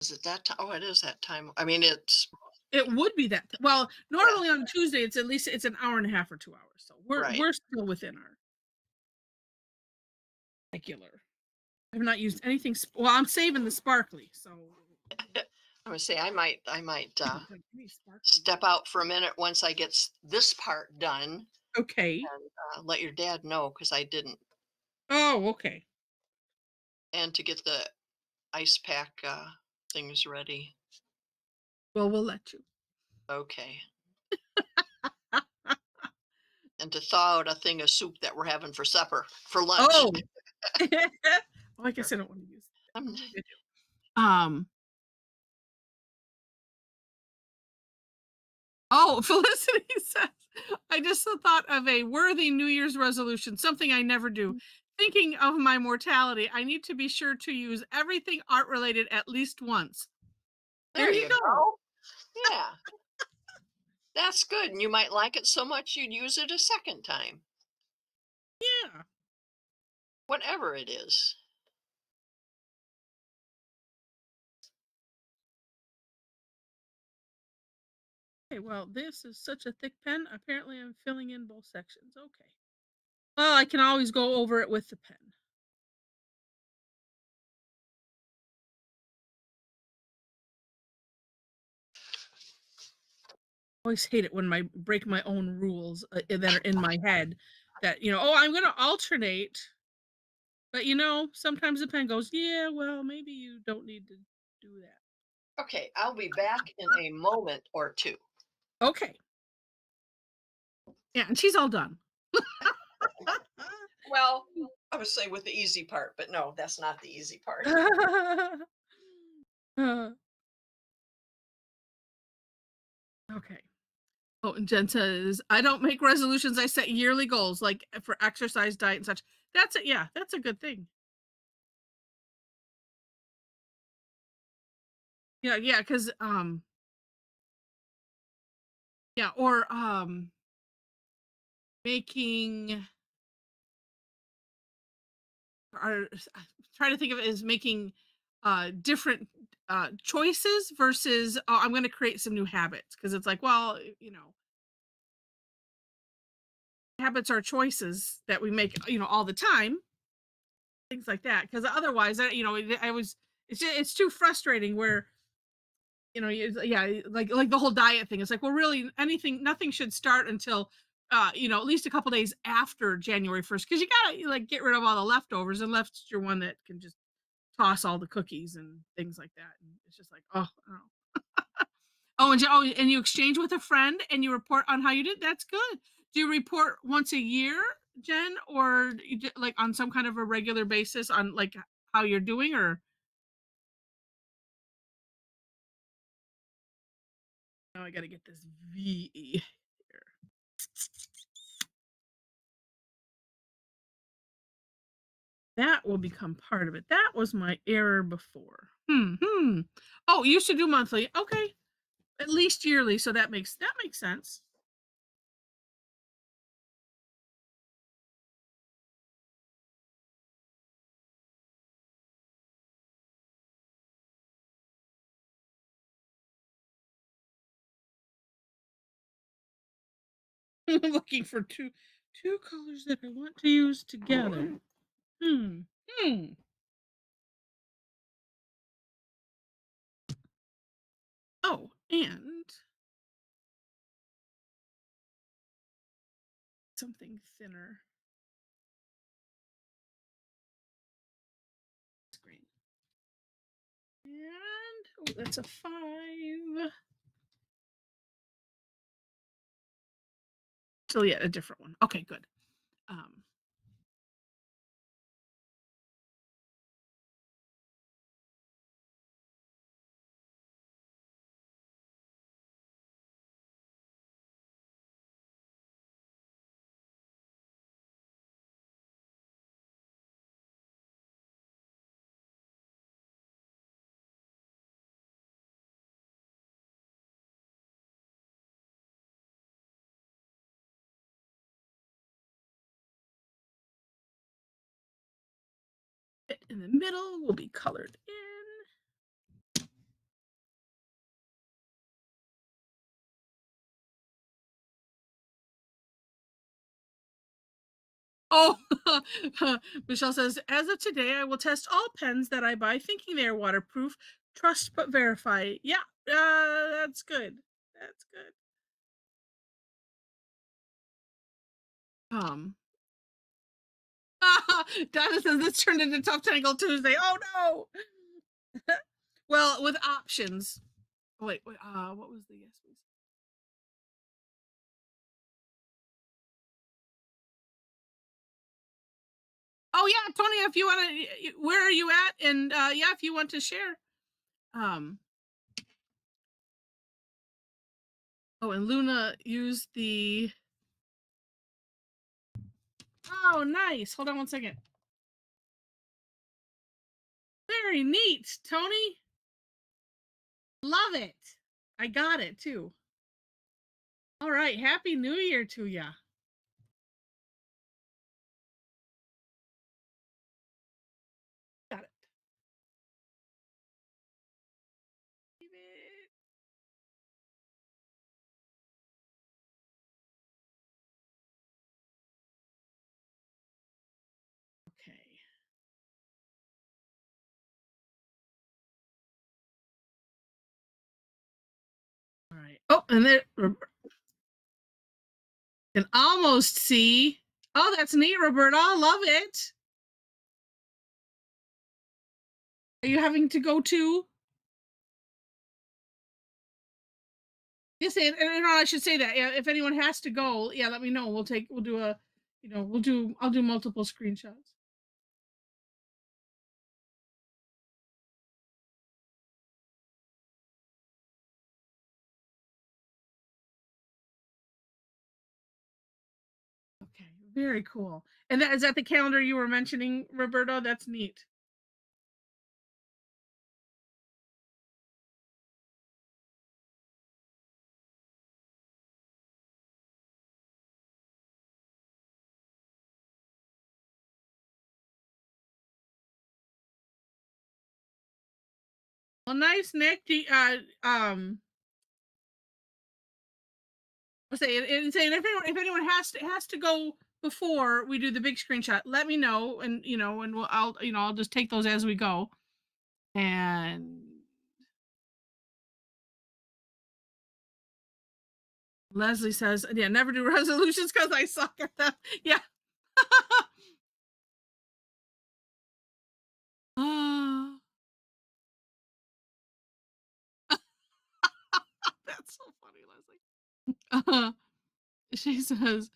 S2: Is it that time? Oh, it is that time. I mean, it's
S1: It would be that. Well, normally on Tuesday it's at least it's an hour and a half or 2 hours. So
S2: right.
S1: we're still within our regular. I've not used anything. Well, I'm saving the sparkly. So
S2: I'm gonna say I might
S1: any sparkly.
S2: step out for a minute once I get this part done
S1: Okay.
S2: and let your dad know because I didn't,
S1: Oh, okay.
S2: and to get the ice pack things ready.
S1: Well, we'll let you.
S2: Okay. And to thaw out a thing of soup that we're having for supper for lunch.
S1: Oh. Oh, I guess I don't want to use that. Oh, Felicity says, I just thought of a worthy New Year's resolution, something I never do. Thinking of my mortality, I need to be sure to use everything art related at least once.
S2: There you go. Yeah. That's good. And you might like it so much you'd use it a second time.
S1: Yeah.
S2: Whatever it is.
S1: Okay, well, this is such a thick pen. Apparently, I'm filling in both sections. Okay. Well, I can always go over it with the pen. I always hate it when I break my own rules that are in my head. That oh, I'm going to alternate, but sometimes the pen goes, yeah, well, maybe you don't need to do that.
S2: Okay, I'll be back in a moment or two.
S1: Okay. Yeah, and she's all done.
S2: Well, I would say with the easy part, but no, that's not the easy part.
S1: Uh, okay. Oh, and Jen says, I don't make resolutions. I set yearly goals, like for exercise, diet, and such. That's it. Yeah, that's a good thing. Yeah, yeah, because yeah, or making or trying to think of it as making different choices versus oh, I'm going to create some new habits because it's like, well, habits are choices that we make, all the time, things like that. Because otherwise, I was it's too frustrating where yeah, like the whole diet thing. It's like, well, really, nothing should start until at least a couple days after January 1st, because you gotta like get rid of all the leftovers, unless you're one that can just toss all the cookies and things like that. And it's just like, oh, oh. And you exchange with a friend and you report on how you did. That's good. Do you report once a year, Jen, or like on some kind of a regular basis on like how you're doing, or now I got to get this VE here. That will become part of it. That was my error before. Oh, you should do monthly. Okay. At least yearly, so that makes sense. I'm looking for two colors that I want to use together. Hmm. Hmm. Oh, and something thinner. Screen. And oh, that's a 5. So yeah, a different one. Okay, good. Um, in the middle will be colored in. Oh, Michelle says, as of today, I will test all pens that I buy, thinking they are waterproof. Trust but verify. Yeah, that's good. That's good. Um, Donna says this turned into Tough Tangle Tuesday. Oh no. Well, with options. Wait, what was the yes, please? Oh yeah, Tony, if you want to, where are you at? And yeah, if you want to share. Um. Oh, and Luna used the. Oh, nice. Hold on one second. Very neat, Tony. Love it. I got it too. All right. Happy New Year to ya. Got it. Okay. All right. Oh, and there can almost see. Oh, that's neat, Roberta. I love it. Are you having to go too? Yes, and I should say that, yeah, if anyone has to go, yeah, let me know. We'll do a, I'll do multiple screenshots. Okay, very cool. And that is that the calendar you were mentioning, Roberto? That's neat. Well, nice, Nick. I'll say and saying if anyone has to go before we do the big screenshot, let me know, and and I'll just take those as we go. And Leslie says, yeah, never do resolutions because I suck at them. Yeah. Oh, that's so funny, Leslie. She says,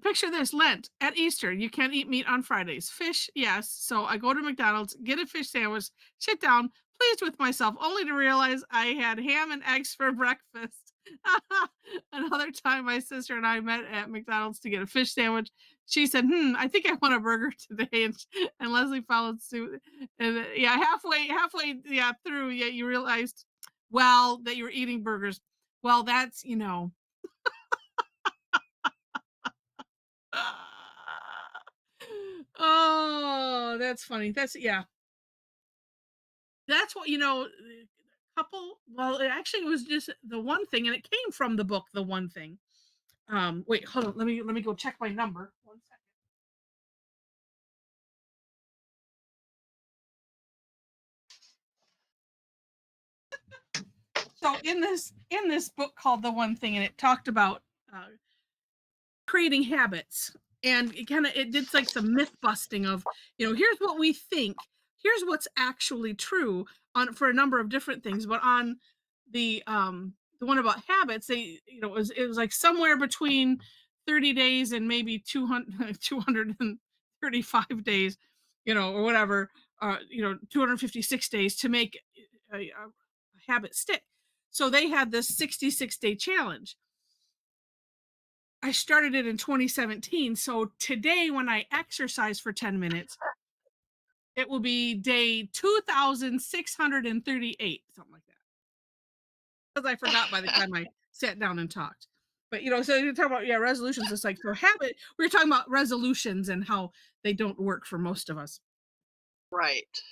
S1: picture this: Lent at Easter. You can't eat meat on Fridays. Fish, yes. So I go to McDonald's, get a fish sandwich, sit down, pleased with myself, only to realize I had ham and eggs for breakfast. Another time, my sister and I met at McDonald's to get a fish sandwich. She said, I think I want a burger today. And Leslie followed suit. And yeah, halfway, yeah, through, yeah, you realized, well, that you were eating burgers. Well, that's, Oh, that's funny. Yeah. That's what, couple, well, it actually was just the one thing, and it came from the book, The One Thing. Wait, hold on. Let me go check my number. 1 second. So in this book called The One Thing, and it talked about uh, creating habits, and it did like some myth busting of, here's what we think, here's what's actually true on for a number of different things, but on the one about habits, they, it was like somewhere between 30 days and maybe 200 235 days, or whatever, 256 days to make a habit stick. So they had this 66-day challenge. I started it in 2017. So today, when I exercise for 10 minutes, it will be day 2,638, something like that. Because I forgot by the time I sat down and talked. But, so you're talking about, yeah, resolutions. It's like, so habit, we were talking about resolutions and how they don't work for most of us.
S2: Right.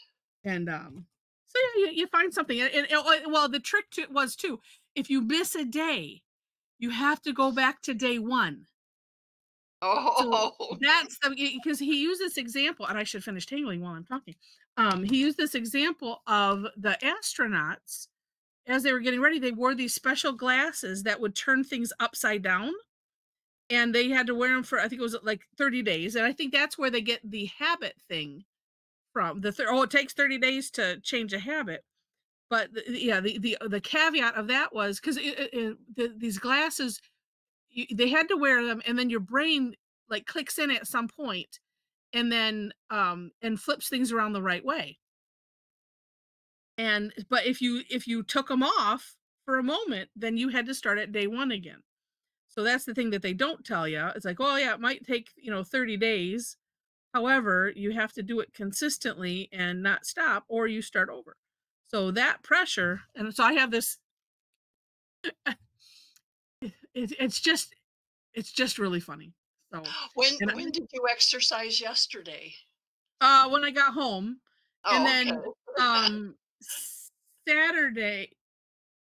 S1: And so yeah, you find something. Well, the trick to it was too, if you miss a day, you have to go back to day one. So
S2: Oh,
S1: that's because he used this example, and I should finish tangling while I'm talking. He used this example of the astronauts as they were getting ready. They wore these special glasses that would turn things upside down, and they had to wear them for, I think it was like 30 days. And I think that's where they get the habit thing from. It takes 30 days to change a habit. But yeah, the caveat of that was because these glasses, they had to wear them, and then your brain like clicks in at some point, and then and flips things around the right way. And but if you took them off for a moment, then you had to start at day one again. So that's the thing that they don't tell you. It's like, oh yeah, it might take 30 days. However, you have to do it consistently and not stop, or you start over. So that pressure, and so I have this. It's just really funny. So,
S2: when
S1: and
S2: when did you exercise yesterday?
S1: when I got home, and
S2: Oh, okay.
S1: then Saturday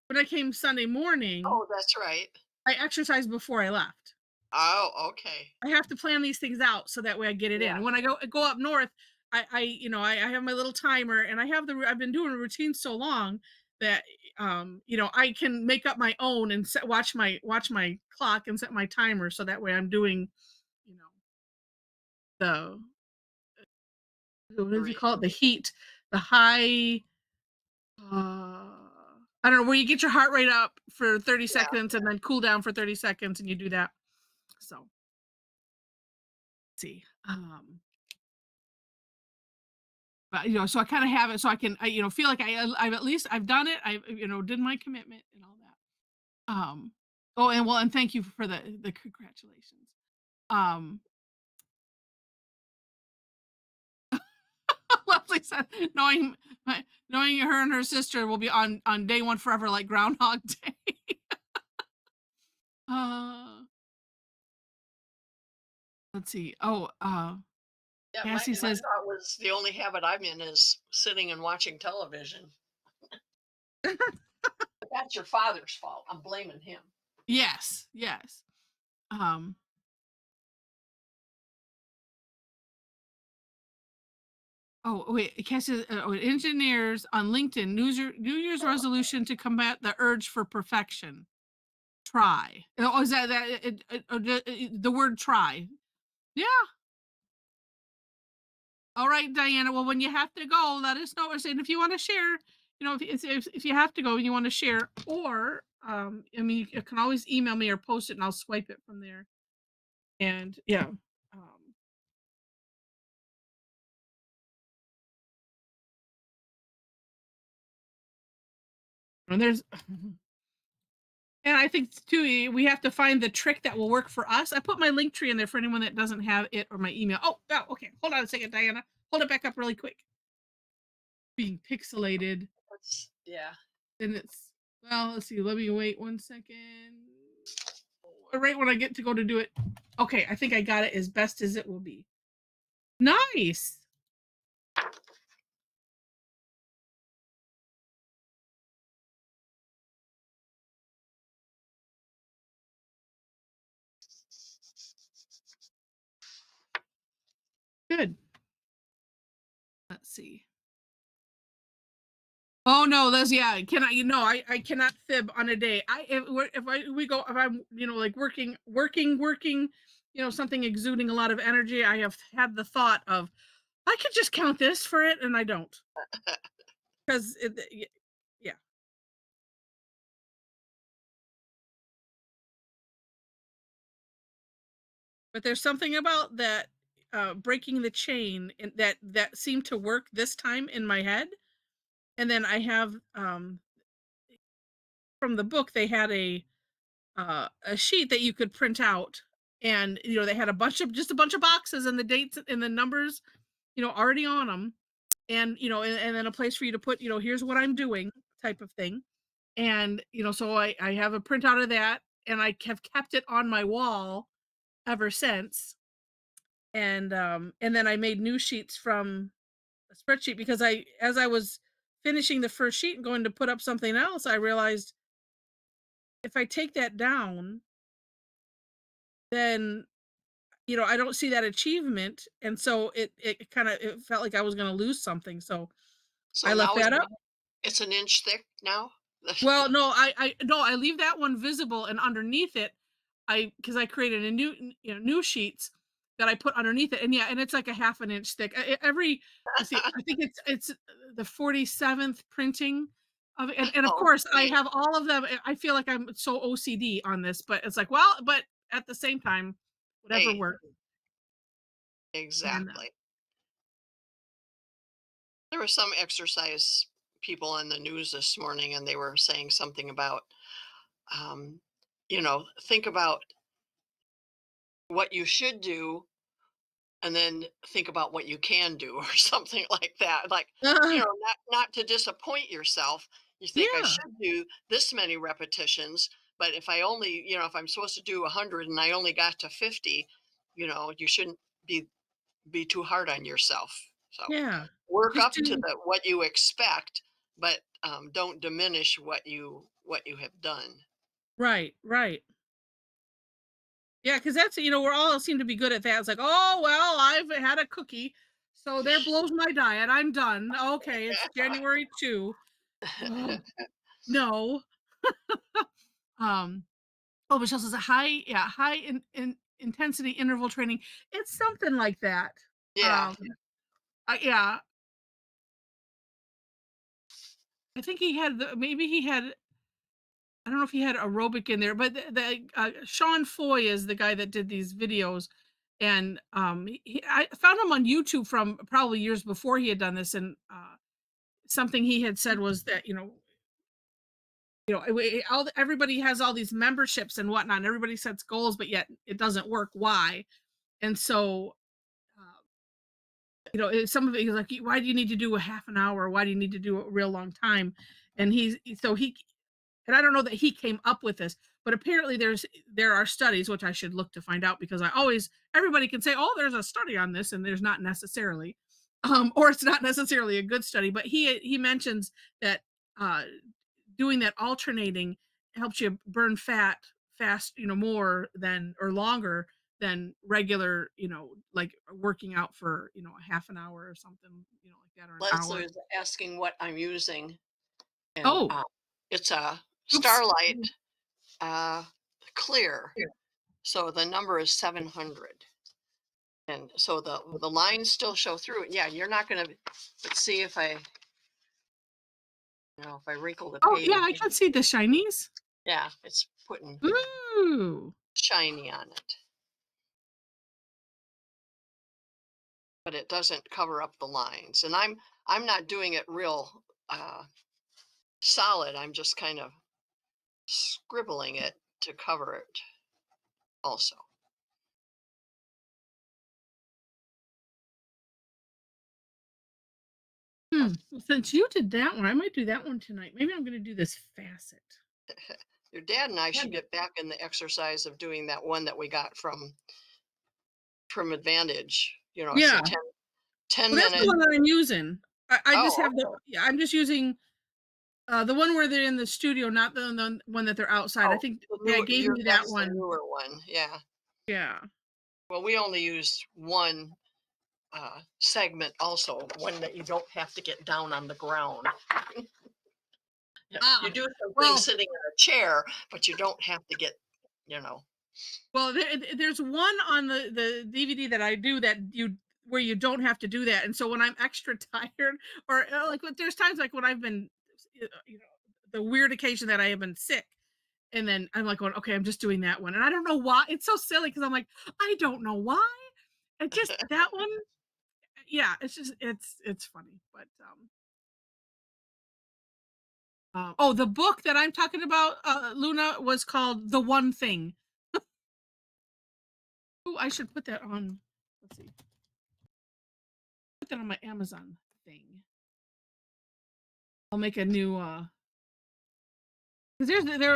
S1: when I came Sunday morning,
S2: Oh, that's right.
S1: I exercised before I left.
S2: Oh, okay.
S1: I have to plan these things out so that way I get it in.
S2: Yeah.
S1: And when I go up north, I have my little timer, and I've been doing a routine so long that I can make up my own and watch my clock and set my timer so that way I'm doing, you know, the what did you
S2: Re-
S1: call it? The heat, the high, uh, I don't know, where you get your heart rate up for 30
S2: Yeah.
S1: seconds and then cool down for 30 seconds and you do that. So, let's see. But so I kind of have it so I can feel like I've at least I've done it. I've did my commitment and all that. Oh, and well, and thank you for the congratulations. Um Leslie said knowing knowing her and her sister will be on day one forever like Groundhog Day. uh let's see.
S2: Yeah,
S1: Cassie
S2: my
S1: says
S2: thought was the only habit I'm in is sitting and watching television. But that's your father's fault. I'm blaming him.
S1: yes, yes. Um Oh, wait, Cassie, engineers on LinkedIn, New Year's resolution to combat the urge for perfection. Try. Oh, is the word try? Yeah. All right, Diana. Well, when you have to go, let us know. Or saying if you want to share, if you have to go and you want to share, or I mean, you can always email me or post it, and I'll swipe it from there. And yeah, um, and there's And I think too, we have to find the trick that will work for us. I put my link tree in there for anyone that doesn't have it or my email. Oh, okay. Hold on a second, Diana. Hold it back up really quick. Being pixelated.
S2: Yeah.
S1: And let's see. Let me wait 1 second. Right when I get to go to do it. Okay, I think I got it as best as it will be. Nice. Good. Let's see. Oh no, that's yeah. I cannot fib on a day. If I'm like working, something exuding a lot of energy. I have had the thought of I could just count this for it, and I don't because yeah. But there's something about that breaking the chain that seemed to work this time in my head, and then I have from the book they had a sheet that you could print out, and they had a bunch of boxes and the dates and the numbers already on them, and and then a place for you to put here's what I'm doing type of thing. And so I have a printout of that, and I have kept it on my wall ever since. And then I made new sheets from a spreadsheet because as I was finishing the first sheet and going to put up something else, I realized if I take that down, then I don't see that achievement, and so it felt like I was gonna lose something, so
S2: So
S1: I left
S2: now
S1: that up.
S2: it's an inch thick now.
S1: Well, no, I leave that one visible, and underneath it, because I created a new sheets that I put underneath it, and yeah, and it's like a half an inch thick. Every let's see, I think it's the 47th printing of it, and of
S2: Oh,
S1: course I
S2: okay.
S1: have all of them. I feel like I'm so OCD on this, but it's like, well, but at the same time, whatever
S2: Hey,
S1: works. And
S2: exactly. There were some exercise people on the news this morning, and they were saying something about, um, think about what you should do and then think about what you can do or something like that. Like, not to disappoint yourself. You think I
S1: yeah,
S2: should do this many repetitions, but if I only, if I'm supposed to do 100 and I only got to 50, you shouldn't be too hard on yourself. So
S1: yeah,
S2: work
S1: just
S2: up to
S1: do
S2: the what you expect, but don't diminish what you have done.
S1: right, right. Yeah, because that's we're all seem to be good at that. It's like, oh well, I've had a cookie, so there blows my diet. I'm done. Okay, it's January 2. Ugh, no. Um. Oh, Michelle says a high in intensity interval training. It's something like that.
S2: Yeah.
S1: Um. Yeah. I think he had maybe he had, I don't know if he had aerobic in there, but Sean Foy is the guy that did these videos, and I found him on YouTube from probably years before he had done this, and something he had said was that everybody has all these memberships and whatnot, and everybody sets goals, but yet it doesn't work. Why? And so some of it, he's like, why do you need to do a half an hour? Why do you need to do a real long time? And he and I don't know that he came up with this, but apparently there are studies, which I should look to find out, because everybody can say, oh, there's a study on this, and there's not necessarily, or it's not necessarily a good study. But he mentions that uh, doing that alternating helps you burn fat fast, more than or longer than regular, like working out for a half an hour or something, like that, or an hour.
S2: Leslie is asking what I'm using, and
S1: Oh,
S2: it's a
S1: oops.
S2: Starlight uh, Clear. So the number is 700. And so the lines still show through it. Yeah, you're not gonna, let's see if if I wrinkle the
S1: Oh yeah,
S2: page.
S1: I can see the shinies.
S2: Yeah, it's putting
S1: Ooh.
S2: shiny on it. But it doesn't cover up the lines. And I'm not doing it real solid. I'm just kind of scribbling it to cover it also.
S1: Well, since you did that one, I might do that one tonight. Maybe I'm gonna do this facet.
S2: Your dad and I should get back in the exercise of doing that one that we got from Advantage. It's a
S1: Yeah.
S2: 10
S1: Well, that's the
S2: minute.
S1: one that I'm using. I just
S2: Oh,
S1: have yeah, I'm just using the one where they're in the studio, not the one that they're outside. I
S2: oh,
S1: think
S2: the
S1: Dad
S2: new,
S1: gave me that
S2: that's the
S1: one.
S2: newer one. Yeah.
S1: Yeah.
S2: Well, we only used one segment, also one that you don't have to get down on the ground. You
S1: Ah,
S2: do some things
S1: well,
S2: sitting in a chair, but you don't have to get, you know.
S1: well, there's one on the DVD that I do that where you don't have to do that. And so when I'm extra tired, or like there's times like when I've been, the weird occasion that I have been sick, and then I'm like going, okay, I'm just doing that one, and I don't know why. It's so silly because I'm like, I don't know why. It just that one, yeah. It's just it's funny, but oh, the book that I'm talking about, Luna, was called The One Thing. Oh, I should put that on. Let's see. Put that on my Amazon thing. I'll make a new because there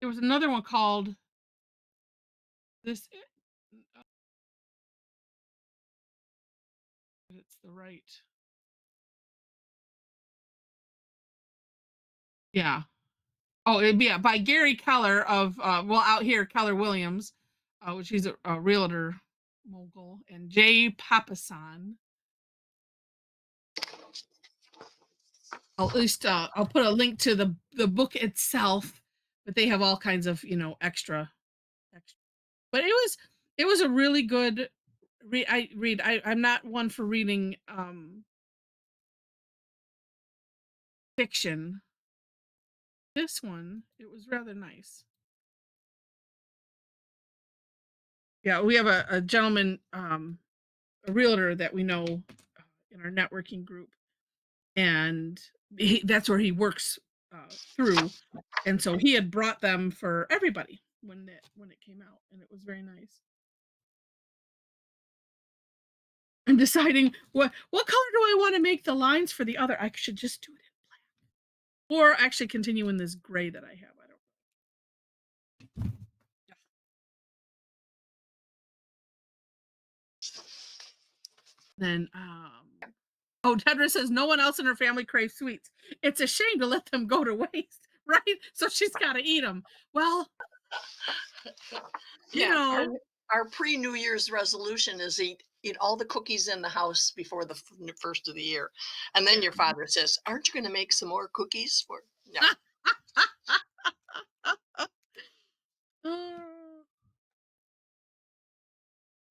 S1: was another one called this. It's the right. Yeah. Oh, yeah, by Gary Keller of Out Here Keller Williams, which he's a realtor mogul, and Jay Papasan. At least I'll put a link to the book itself, but they have all kinds of extra. But it was a really good read. I'm not one for reading fiction. This one, it was rather nice. Yeah, we have a gentleman, a realtor that we know in our networking group, and that's where he works through, and so he had brought them for everybody when it came out, and it was very nice. I'm deciding what color do I want to make the lines for the other. I should just do it in black, or actually continue in this gray that I have. I don't. Then oh, Tedra says no one else in her family craves sweets. It's a shame to let them go to waste, right? So she's got to eat them. Well, you
S2: Yeah,
S1: know,
S2: our pre-New Year's resolution is eat all the cookies in the house before the first of the year, and then your father says, "Aren't you going to make some more cookies for?" No.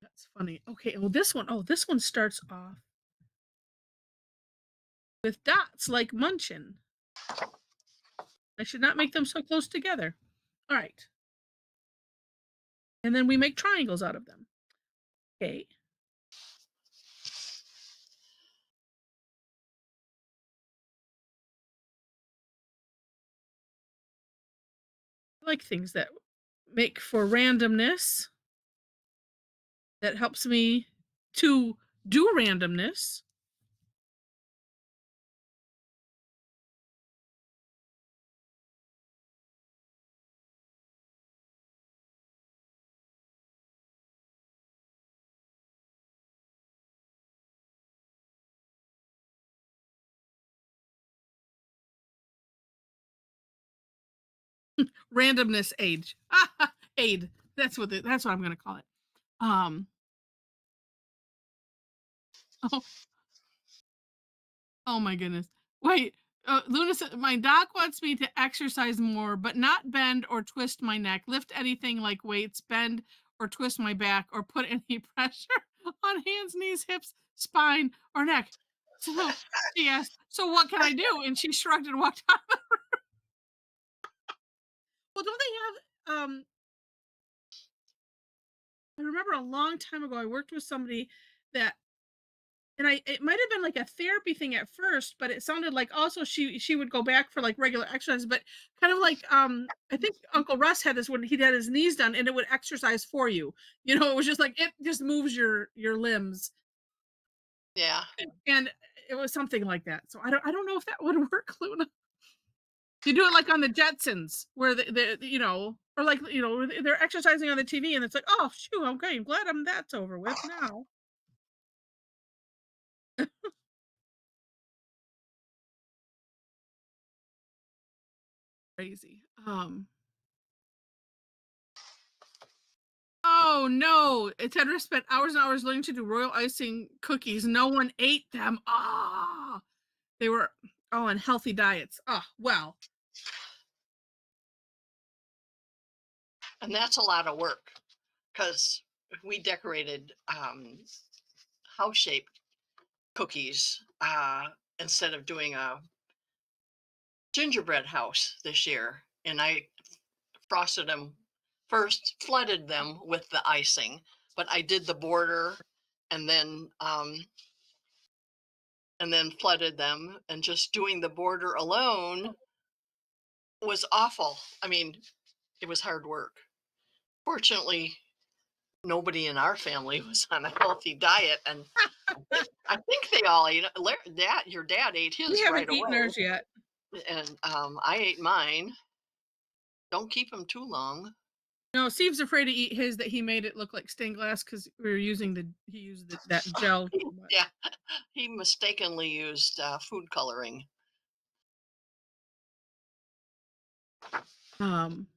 S1: That's funny. Okay, well this one, oh, this one starts off. with dots like munchin. I should not make them so close together. All right. And then we make triangles out of them. Okay. I like things that make for randomness. That helps me to do randomness. Randomness age. Aid. That's what I'm gonna call it. Um oh, oh my goodness. Wait, Luna said my doc wants me to exercise more, but not bend or twist my neck, lift anything like weights, bend or twist my back, or put any pressure on hands, knees, hips, spine, or neck. So she asked, so what can I do? And she shrugged and walked out. Well, don't they have I remember a long time ago I worked with somebody that and it might have been like a therapy thing at first, but it sounded like also she would go back for like regular exercise, but kind of like I think Uncle Russ had this when he had his knees done and it would exercise for you. You know, it was just like it just moves your limbs.
S2: Yeah.
S1: And it was something like that. So I don't know if that would work, Luna. You do it like on the Jetsons, where the you know, or like you know, they're exercising on the TV, and it's like, oh shoot, okay, I'm glad that's over with now. Crazy. Oh no, Tedra spent hours and hours learning to do royal icing cookies. No one ate them. Ah, they were unhealthy diets. Oh well.
S2: And that's a lot of work because we decorated house shaped cookies instead of doing a gingerbread house this year. And I frosted them first, flooded them with the icing, but I did the border and then flooded them, and just doing the border alone was awful. I mean, it was hard work. Fortunately, nobody in our family was on a healthy diet, and I think they all ate. Your dad ate
S1: We
S2: his right
S1: haven't eaten
S2: away,
S1: ours yet.
S2: and I ate mine. Don't keep them too long.
S1: No, Steve's afraid to eat his that he made it look like stained glass because we were using he used that gel too much.
S2: Yeah, he mistakenly used food coloring.
S1: Um.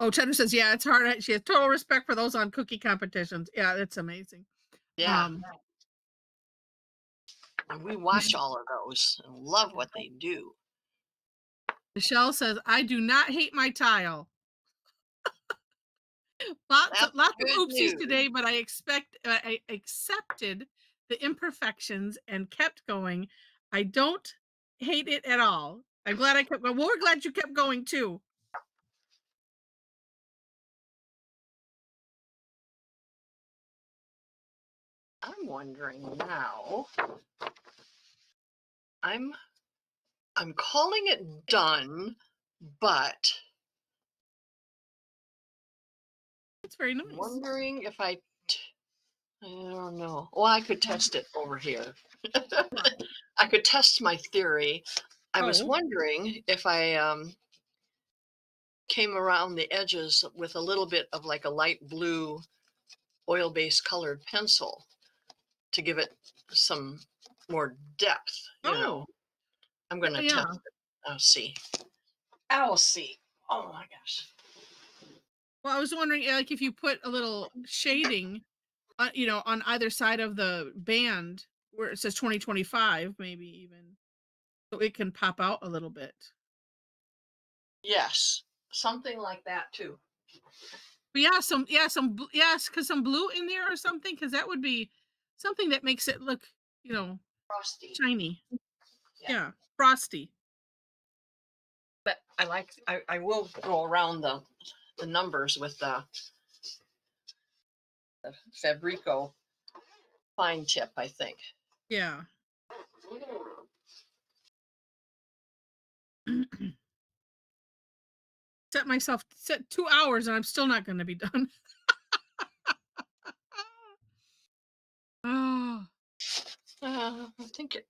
S1: Oh, Cheddar says, yeah, it's hard. She has total respect for those on cookie competitions. Yeah, that's amazing.
S2: Yeah,
S1: Um,
S2: and we watch all of those and love what they do.
S1: Michelle says, I do not hate my tile.
S2: That's
S1: Lots of
S2: good
S1: oopsies
S2: news.
S1: today, but I accepted the imperfections and kept going. I don't hate it at all. I'm glad I kept going. Well, we're glad you kept going too.
S2: I'm wondering now. I'm calling it done, but
S1: It's very nice.
S2: wondering if I don't know. Well, I could test it over here. I could test my theory. I was wondering if I came around the edges with a little bit of like a light blue oil-based colored pencil to give it some more depth. You know, I'm going to test it. I'll see. I'll see. Oh my gosh.
S1: Well, I was wondering, like, if you put a little shading, you know, on either side of the band where it says 2025, maybe even, so it can pop out a little bit.
S2: Yes, something like that too.
S1: But yeah, because some blue in there or something, because that would be something that makes it look, you know,
S2: Frosty.
S1: shiny.
S2: Yeah.
S1: Yeah, frosty.
S2: But I will go around the numbers with the Fabrico fine tip, I think.
S1: Yeah. Set 2 hours and I'm still not gonna be done. Oh.
S2: I think it.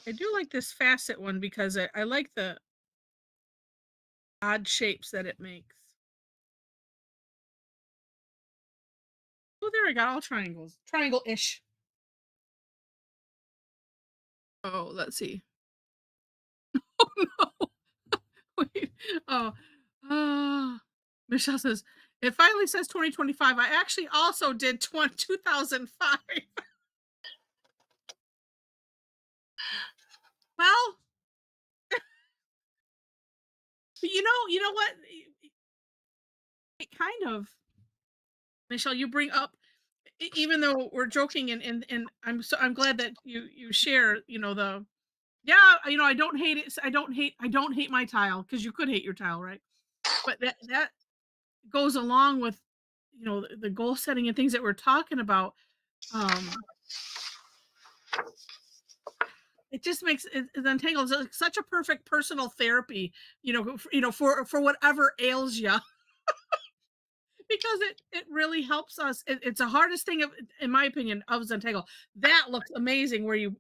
S1: I do like this facet one because I like the odd shapes that it makes. Oh, there I got all triangles. Triangle-ish. Oh, let's see. Oh no. Wait. Oh. Uh, Michelle says, it finally says 2025. I actually also did 2005. Well, you know what? It kind of, Michelle, you bring up, even though we're joking, and I'm glad that you share, the, yeah, I don't hate it. I don't hate my tile, because you could hate your tile, right? But that goes along with, the goal setting and things that we're talking about. Um, it just makes it Untangled is such a perfect personal therapy, for whatever ails you. Because it really helps us. It's the hardest thing in my opinion of Zentangle. That looks amazing where it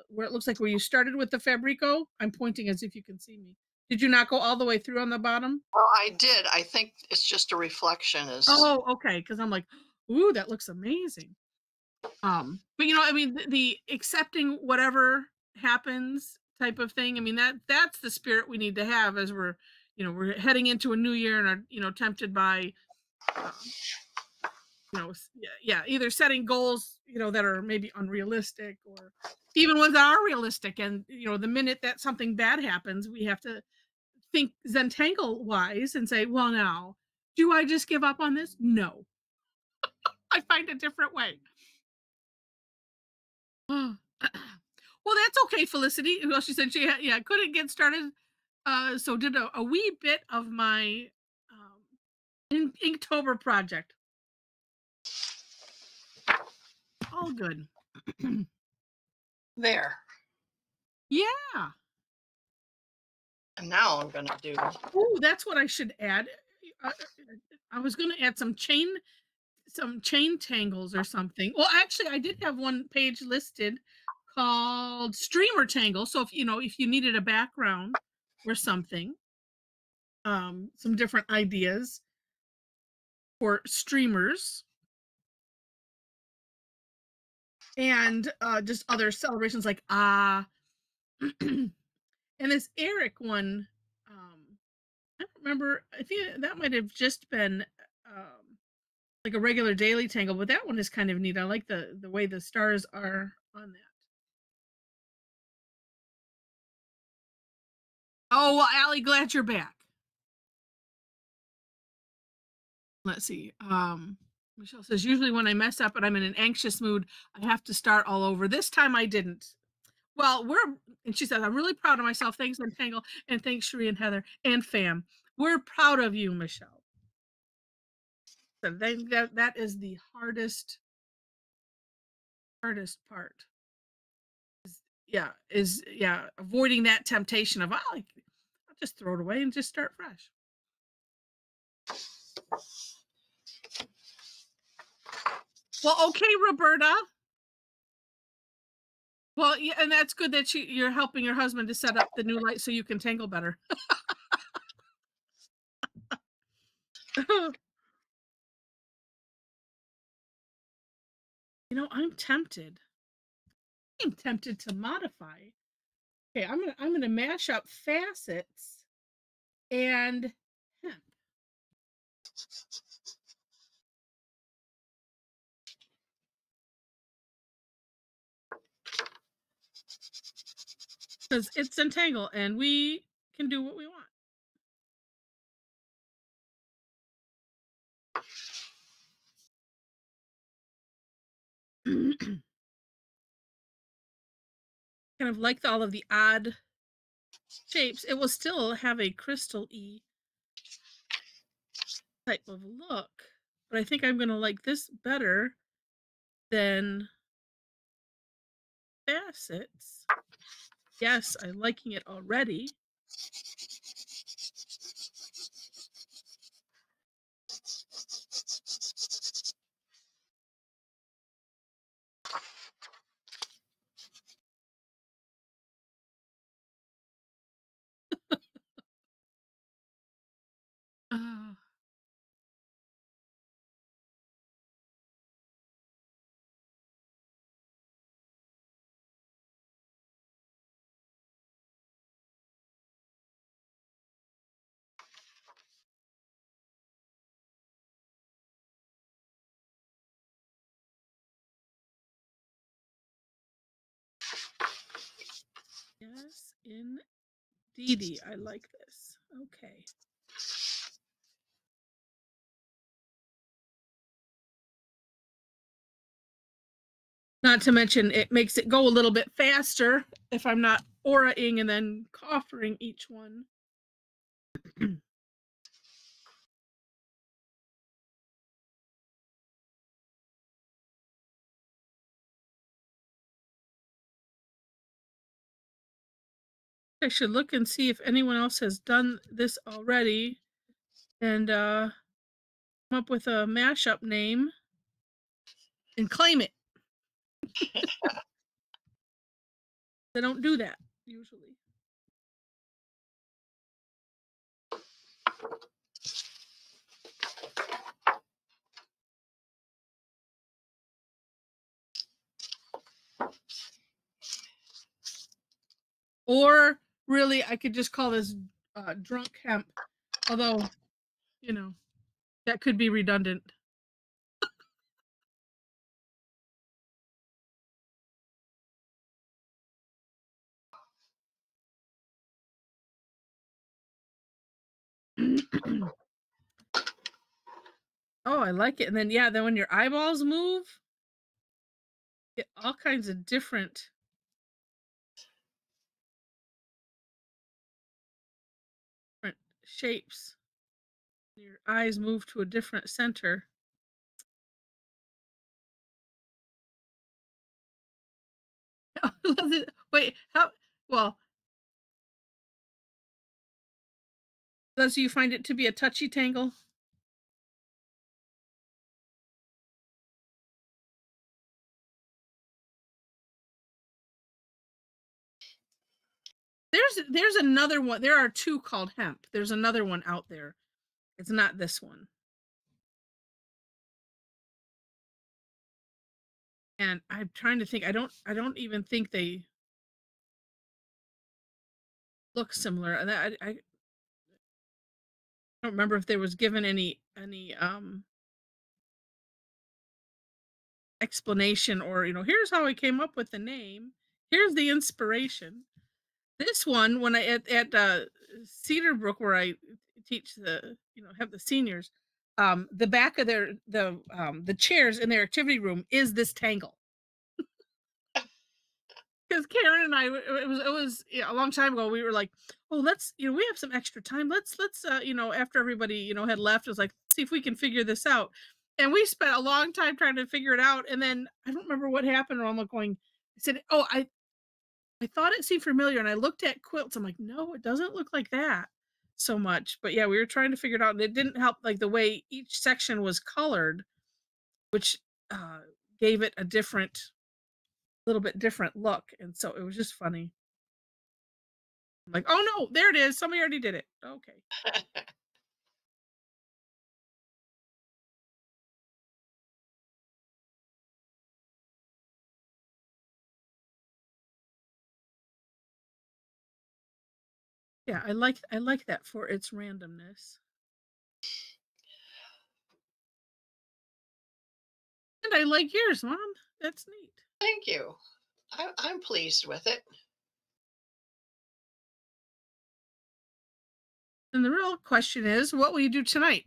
S1: looks like where you started with the Fabrico. I'm pointing as if you can see me. Did you not go all the way through on the bottom?
S2: Well, I did. I think it's just a reflection.
S1: Oh, okay. Because I'm like, ooh, that looks amazing. But I mean, the accepting whatever happens type of thing. I mean, that's the spirit we need to have as we're heading into a new year and are tempted by um, yeah, either setting goals that are maybe unrealistic, or even ones that are realistic, and the minute that something bad happens, we have to think Zentangle wise and say, well, now, do I just give up on this? No. I find a different way. Well, that's okay, Felicity. Well, she said yeah, couldn't get started, so did a wee bit of my Inktober project. All good.
S2: there.
S1: Yeah.
S2: And now I'm going to do.
S1: Oh, that's what I should add. Uh, I was going to add some chain tangles or something. Well, actually, I did have one page listed called streamer tangle. So if you needed a background or something, some different ideas for streamers, and just other celebrations like and this Eric one, I don't remember. I think that might have just been like a regular daily tangle, but that one is kind of neat. I like the way the stars are on that. Oh well, Allie, glad you're back. Let's see. Michelle says usually when I mess up and I'm in an anxious mood, I have to start all over. This time I didn't. Well, and she says I'm really proud of myself. Thanks, Untangle, and thanks, Sheree and Heather and Fam. We're proud of you, Michelle. So that is the hardest part. Yeah, avoiding that temptation of I'll just throw it away and just start fresh. Well, okay, Roberta. Well, yeah, and that's good that you're helping your husband to set up the new light so you can tangle better. I'm tempted. I'm tempted to modify. Okay, I'm gonna mash up facets and hemp. Because it's Zentangle and we can do what we want. Kind of like all of the odd shapes. It will still have a crystal-y type of look, but I think I'm gonna like this better than facets. Yes, I'm liking it already. Uh, yes, indeedy, I like this. Okay. Not to mention, it makes it go a little bit faster if I'm not auraing and then coffering each one. I should look and see if anyone else has done this already and come up with a mashup name and claim it. They don't do that usually. Or really, I could just call this drunk hemp, although, that could be redundant. Oh, I like it. And then, yeah, then when your eyeballs move, get all kinds of different shapes. Your eyes move to a different center. Wait, how? Well, does you find it to be a touchy tangle? There's another one. There are two called hemp. There's another one out there. It's not this one. And I'm trying to think. I don't even think they look similar. I don't remember if there was given any explanation or here's how I came up with the name. Here's the inspiration. This one, when I at Cedarbrook, where I teach have the seniors, the back of the chairs in their activity room is this tangle. Because Karen and I, it was a long time ago. We were like, oh, let's we have some extra time. Let's after everybody had left, it was like, see if we can figure this out. And we spent a long time trying to figure it out. And then I don't remember what happened. Or I'm like going, I said, oh, I thought it seemed familiar, and I looked at quilts. I'm like, no, it doesn't look like that so much. But yeah, we were trying to figure it out, and it didn't help like the way each section was colored, which gave it a little bit different look. And so it was just funny. I'm like, oh no, there it is. Somebody already did it. Okay. Yeah, I like that for its randomness. And I like yours, Mom. That's neat.
S2: Thank you. I'm pleased with it.
S1: And the real question is, what will you do tonight?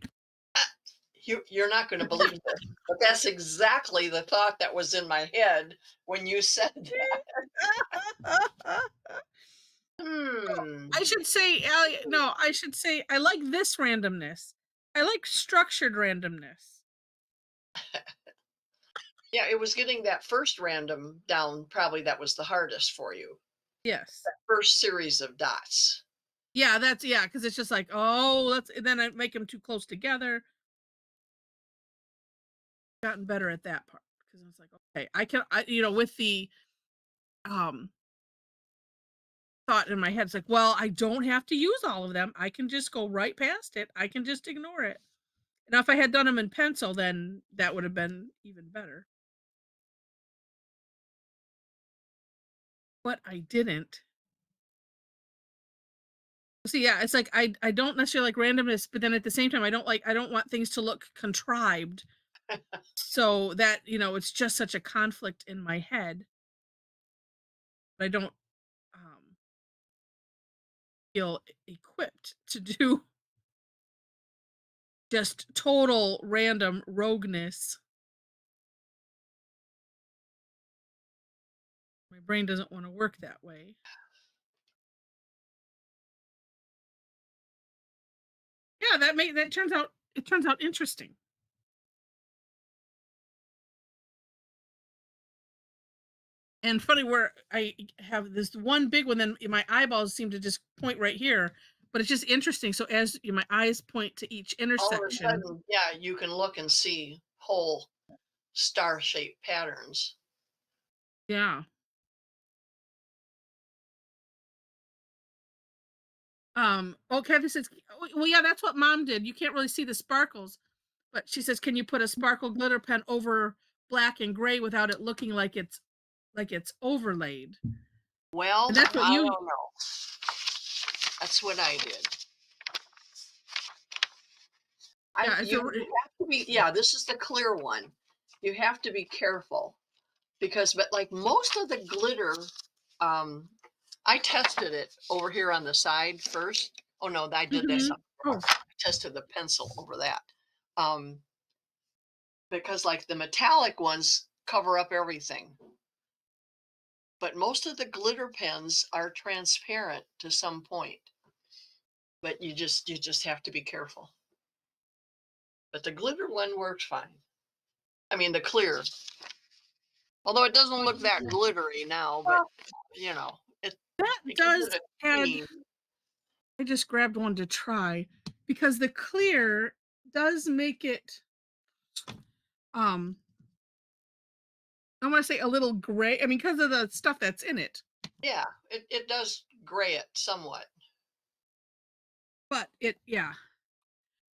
S2: You're not going to believe this, but that's exactly the thought that was in my head when you said that. Hmm.
S1: I should say, no, I should say I like this randomness. I like structured randomness.
S2: Yeah, it was getting that first random down. Probably that was the hardest for you.
S1: Yes.
S2: First series of dots.
S1: Yeah, because it's just like, oh, let's, and then I make them too close together. Gotten better at that part because I was like, okay, with the um thought in my head, it's like, well, I don't have to use all of them. I can just go right past it. I can just ignore it. Now, if I had done them in pencil, then that would have been even better. But I didn't. So yeah, it's like I don't necessarily like randomness, but then at the same time, I don't want things to look contrived. So that, it's just such a conflict in my head. But I don't feel equipped to do just total random rogueness. My brain doesn't want to work that way. Yeah, that turns out interesting. And funny where I have this one big one, then my eyeballs seem to just point right here, but it's just interesting. So as my eyes point to each
S2: All of a
S1: intersection,
S2: sudden, yeah, you can look and see whole star-shaped patterns.
S1: yeah. Okay, this is, well, yeah, that's what Mom did. You can't really see the sparkles, but she says, can you put a sparkle glitter pen over black and gray without it looking like it's overlaid?
S2: Well,
S1: And that's what
S2: I
S1: you,
S2: don't know. That's what I did.
S1: yeah,
S2: You have to be, yeah, this is the clear one. You have to be careful because, but like most of the glitter, I tested it over here on the side first. Oh no, I did that.
S1: oh,
S2: I tested the pencil over that. Because like the metallic ones cover up everything. But most of the glitter pens are transparent to some point. But you just have to be careful. But the glitter one works fine. I mean the clear. Although it doesn't look that glittery now, but you know,
S1: that
S2: it gives
S1: does
S2: it a
S1: add,
S2: sheen.
S1: I just grabbed one to try because the clear does make it um I want to say a little gray. I mean, because of the stuff that's in it.
S2: Yeah, it does gray it somewhat.
S1: But yeah.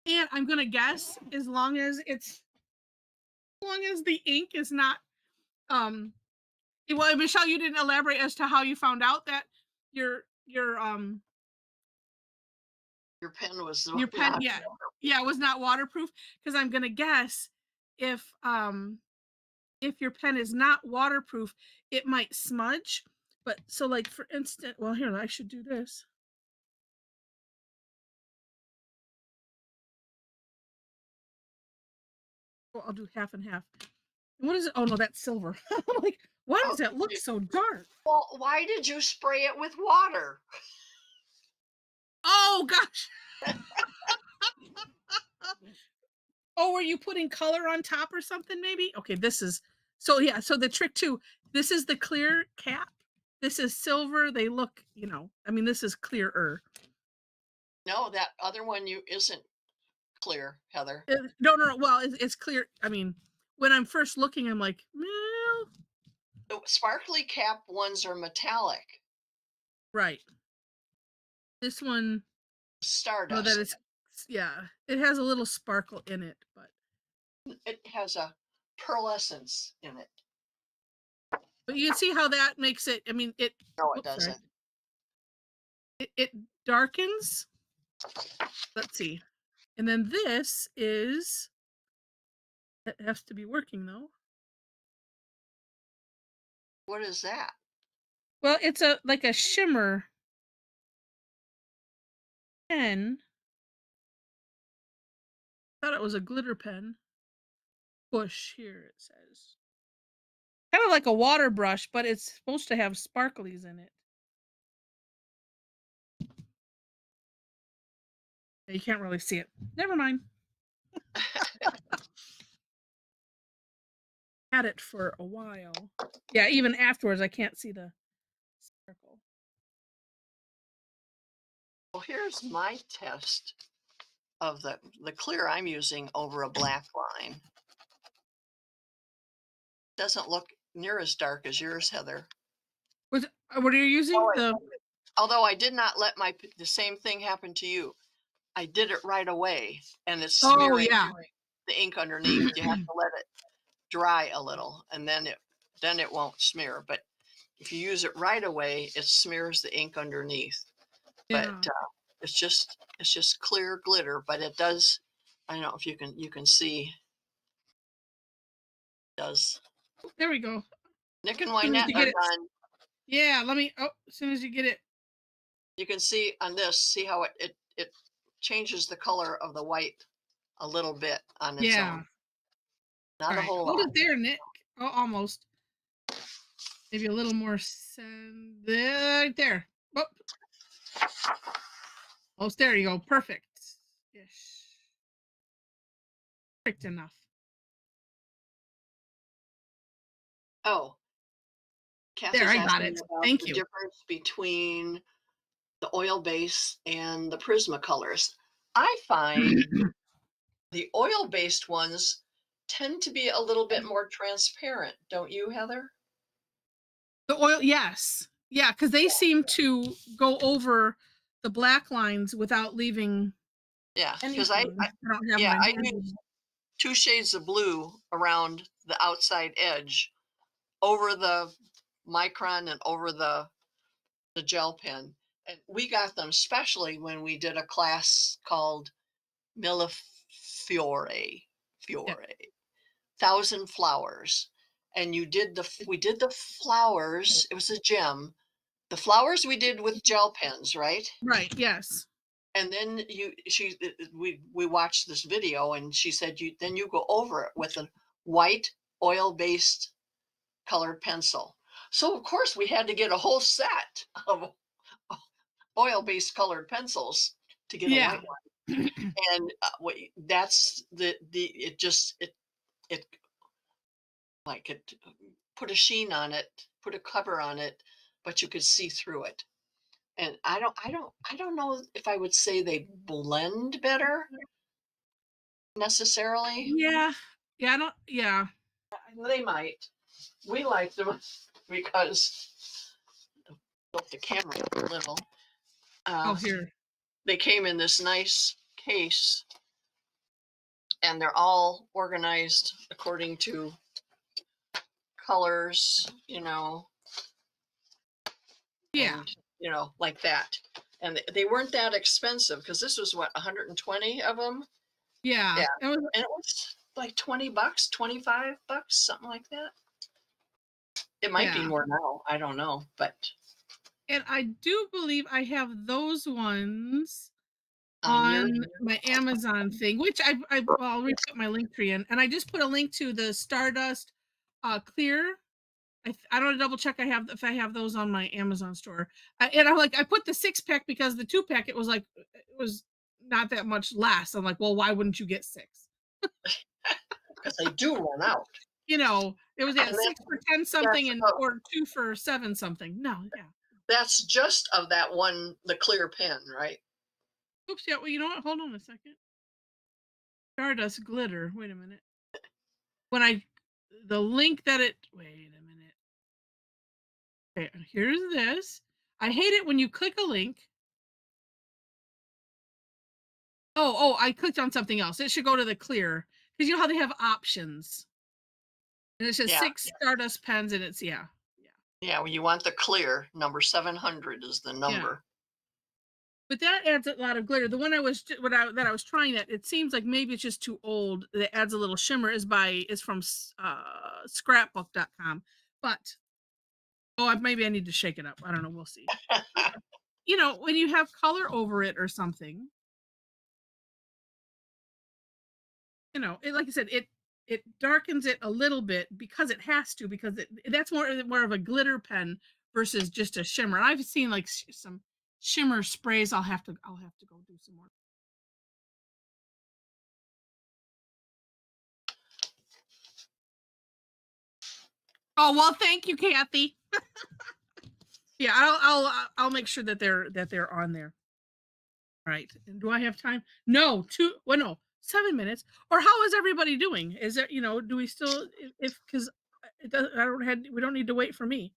S1: And I'm gonna guess as long as the ink is not um well, Michelle, you didn't elaborate as to how you found out that your
S2: Your pen was
S1: your pen,
S2: not.
S1: yeah, was not waterproof. Because I'm gonna guess if your pen is not waterproof, it might smudge. But so like for instance, well, here, I should do this. Well, I'll do half and half. What is it? Oh no, that's silver. I'm like, why does that look so dark?
S2: Well, why did you spray it with water?
S1: Oh gosh. Oh, were you putting color on top or something maybe? Okay, this is, so yeah, so the trick too, this is the clear cap. This is silver. They look, I mean, this is clearer.
S2: No, that other one you isn't clear, Heather.
S1: No, no, no. Well, it's clear. I mean, when I'm first looking, I'm like, well,
S2: The sparkly cap ones are metallic.
S1: right. This one, oh, that
S2: Stardust.
S1: is, yeah, it has a little sparkle in it, but
S2: It has a pearlescence in it.
S1: you can see how that makes it. I mean,
S2: No, it
S1: oops, sorry.
S2: doesn't.
S1: It darkens. Let's see. And then this is, it has to be working though.
S2: What is that?
S1: Well, it's a like a shimmer pen. Thought it was a glitter pen. Push here, it says. Kind of like a water brush, but it's supposed to have sparklies in it. Yeah, you can't really see it. Never mind. Had it for a while. Yeah, even afterwards, I can't see the sparkle.
S2: Well, here's my test of the clear I'm using over a black line. Doesn't look near as dark as yours, Heather.
S1: What are you using?
S2: Oh, although I did not let the same thing happen to you. I did it right away, and it's smearing the ink underneath. You have to let it dry a little, and then it won't smear. But if you use it right away, it smears the ink underneath.
S1: Yeah.
S2: But it's just clear glitter. But it does. I don't know if you can see. It does.
S1: There we go.
S2: Nick and Wynette are done.
S1: Yeah, let me. Oh, as soon as you get it.
S2: You can see on this. See how it changes the color of the white a little bit on its own. Not a whole lot.
S1: Hold it there, Nick. Oh, almost. Maybe a little more sand. Right there. Oh. Oh, there you go. Perfect. Ish. Perfect enough.
S2: Oh. Kathy's
S1: there, I got it. Thank you.
S2: The difference between the oil base and the Prismacolors. I find the oil-based ones tend to be a little bit more transparent, don't you, Heather?
S1: The oil, yes. Yeah, because they seem to go over the black lines without leaving.
S2: Yeah, because I use 2 shades of blue around the outside edge over the Micron and over the gel pen. And we got them especially when we did a class called Millefiore, Thousand Flowers. And we did the flowers. It was a gem. The flowers we did with gel pens, right?
S1: Right. Yes.
S2: And then we watched this video, and she said then you go over it with a white oil-based colored pencil. So of course we had to get a whole set of oil-based colored pencils to get a white one. And that's it like it put a sheen on it, put a cover on it, but you could see through it. And I don't know if I would say they blend better necessarily.
S1: Yeah. Yeah. I don't. Yeah.
S2: They might. We like them because the camera a little.
S1: Here.
S2: They came in this nice case, and they're all organized according to colors,
S1: Yeah.
S2: and like that. And they weren't that expensive because this was what 120 of them.
S1: Yeah.
S2: And it was like $20, $25, something like that. It might be more now. I don't know, but.
S1: And I do believe I have those ones on my Amazon thing, which I'll re-put my link tree in, and I just put a link to the Stardust clear. I don't double check if I have those on my Amazon store. And I put the 6-pack because the 2-pack it was not that much less. I'm like, well, why wouldn't you get 6?
S2: Because they do run out.
S1: It was 6 for 10 something or 2 for 7 something. No, yeah.
S2: That's just of that one, the clear pen, right?
S1: Oops, yeah. Well, you know what? Hold on a second. Stardust glitter. Wait a minute. The link that wait a minute. Okay, here's this. I hate it when you click a link. Oh, I clicked on something else. It should go to the clear. Because you know how they have options. And it says 6 Stardust pens, and it's, yeah.
S2: Yeah, when you want the clear, number 700 is the number.
S1: But that adds a lot of glitter. The one I was that I was trying that it seems like maybe it's just too old. That adds a little shimmer is from scrapbook.com. But maybe I need to shake it up. I don't know. We'll see. When you have color over it or something, like I said, it darkens it a little bit because it has to, because that's more of a glitter pen versus just a shimmer. And I've seen like some shimmer sprays. I'll have to go do some more. Oh well, thank you, Kathy. Yeah, I'll make sure that they're on there. Right. And do I have time? No, 7 minutes. Or how is everybody doing? Is there, do we still, if because it doesn't, we don't need to wait for me.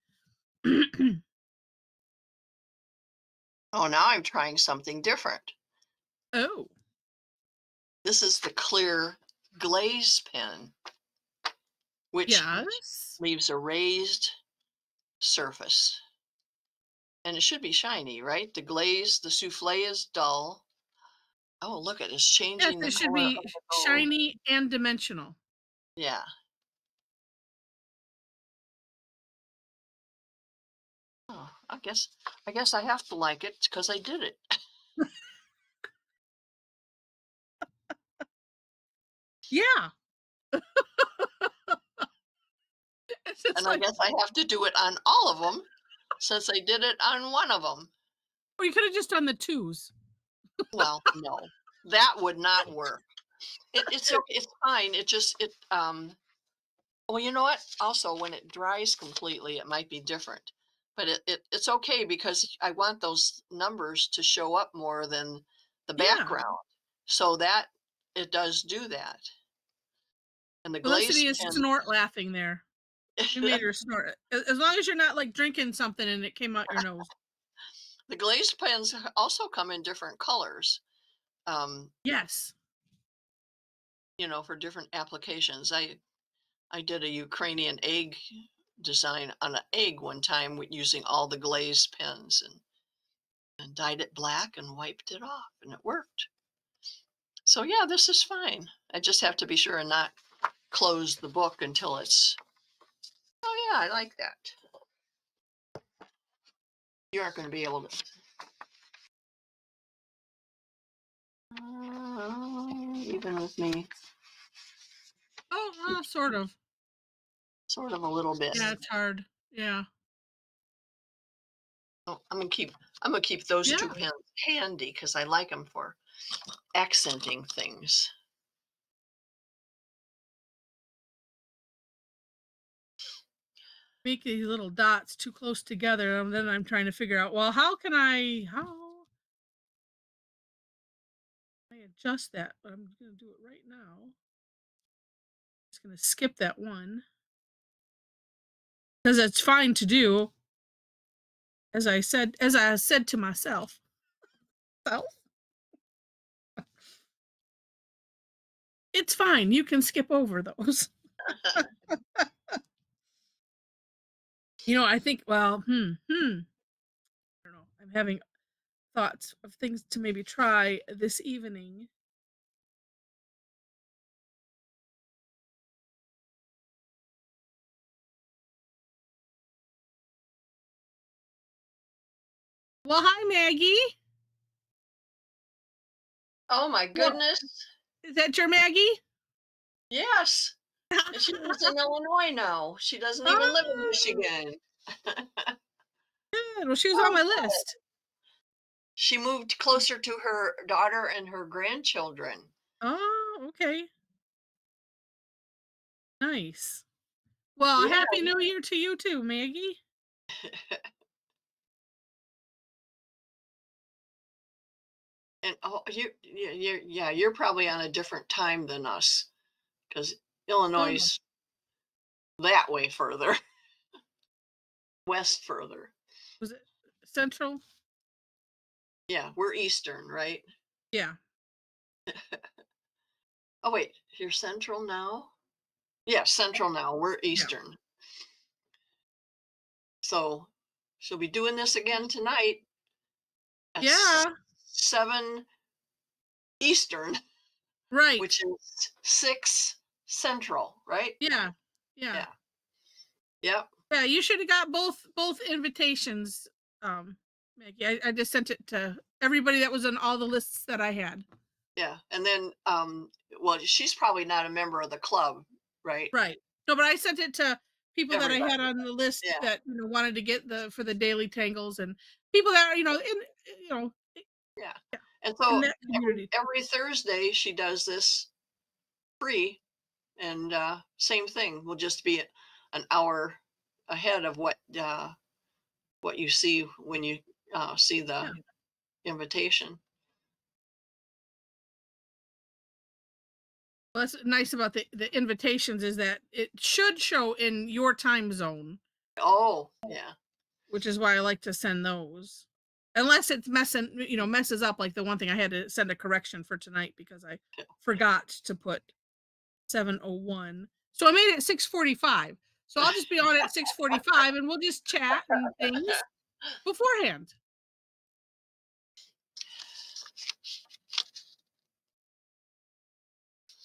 S2: Oh, now I'm trying something different.
S1: Oh,
S2: This is the clear glaze pen, which
S1: yes.
S2: leaves a raised surface. And it should be shiny, right? The souffle is dull. Oh, look, it's
S1: Yes,
S2: changing the
S1: it should
S2: color of
S1: be
S2: the gold.
S1: shiny and dimensional.
S2: Yeah. Oh, I guess I have to like it because I did it.
S1: Yeah. It's just
S2: And I
S1: like,
S2: guess I have to do it on all of them since I did it on one of them.
S1: well, you could have just done the twos.
S2: Well, no, that would not work. It's okay, it's fine. Well, you know what? Also, when it dries completely, it might be different. But it's okay because I want those numbers to show up more than the
S1: Yeah.
S2: background. So that it does do that. And the glaze
S1: Felicity is
S2: pen,
S1: snort laughing there. We made her snort. As long as you're not like drinking something and it came out your nose.
S2: the glaze pens also come in different colors. Um,
S1: Yes.
S2: for different applications. I did a Ukrainian egg design on an egg one time using all the glaze pens and dyed it black and wiped it off, and it worked. So yeah, this is fine. I just have to be sure and not close the book until it's. Oh yeah, I like that. You aren't going to be able to. Even with me,
S1: Oh, sort of.
S2: sort of a little bit.
S1: Yeah, it's hard. Yeah.
S2: Oh, I'm gonna keep those two
S1: Yeah.
S2: pens handy because I like them for accenting things.
S1: Make these little dots too close together, and then I'm trying to figure out, well, how I adjust that? But I'm gonna do it right now. Just gonna skip that one because it's fine to do. As I said to myself, self, it's fine. You can skip over those. I think. Well, I don't know. I'm having thoughts of things to maybe try this evening. Well, hi, Maggie.
S2: Oh my
S1: Well,
S2: goodness!
S1: is that your Maggie?
S2: Yes, and she lives in Illinois now. She doesn't even live in
S1: Oh,
S2: Michigan.
S1: good. Well, she was on
S2: Oh,
S1: my
S2: good.
S1: list.
S2: She moved closer to her daughter and her grandchildren.
S1: Oh, okay. Nice. Well,
S2: Yeah,
S1: happy New Year to you too, Maggie.
S2: and oh, you're probably on a different time than us because Illinois
S1: Oh,
S2: is that way further, west further.
S1: was it Central?
S2: Yeah, we're Eastern, right?
S1: Yeah.
S2: Oh wait, you're Central now? Yeah, Central now. We're
S1: Yeah.
S2: Eastern. So she'll be doing this again tonight at
S1: Yeah.
S2: 7 Eastern,
S1: Right.
S2: which is 6 Central, right?
S1: Yeah. Yeah.
S2: Yeah. Yep.
S1: Yeah, you should have got both invitations, Maggie. I just sent it to everybody that was on all the lists that I had.
S2: Yeah. And then, well, she's probably not a member of the club, right?
S1: Right. No, but I sent it to people that I had
S2: Everybody.
S1: on the list
S2: Yeah.
S1: that, wanted to get for the daily tangles, and people that are,
S2: Yeah. And
S1: in
S2: so
S1: that community.
S2: every Thursday she does this free, and same thing. Will just be an hour ahead of what you see when you see
S1: Yeah.
S2: the invitation.
S1: Well, that's nice about the invitations is that it should show in your time zone,
S2: Oh, yeah.
S1: which is why I like to send those. Unless it's messes up like the one thing I had to send a correction for tonight because I forgot to put 7:01. So I made it 6:45. So I'll just be on at 6:45 and we'll just chat and things beforehand.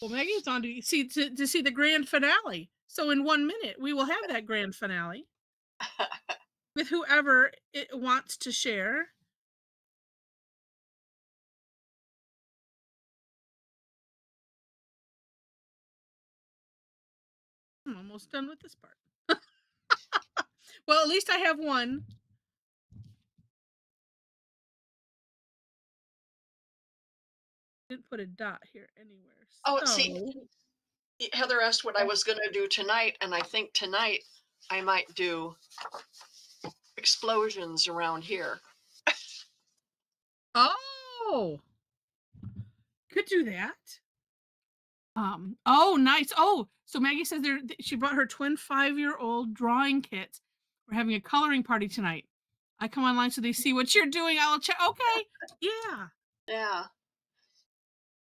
S1: Well, Maggie, it's on to see the grand finale. So in 1 minute, we will have that grand finale with whoever it wants to share. I'm almost done with this part. Well, at least I have one. Didn't put a dot here anywhere.
S2: Oh, see,
S1: So,
S2: Heather asked what I was going to do tonight, and I think tonight I might do explosions around here.
S1: oh, could do that. Oh, nice. Oh, so Maggie says she brought her twin 5-year-old drawing kits. We're having a coloring party tonight. I come online so they see what you're doing. I'll check. Okay. Yeah.
S2: Yeah.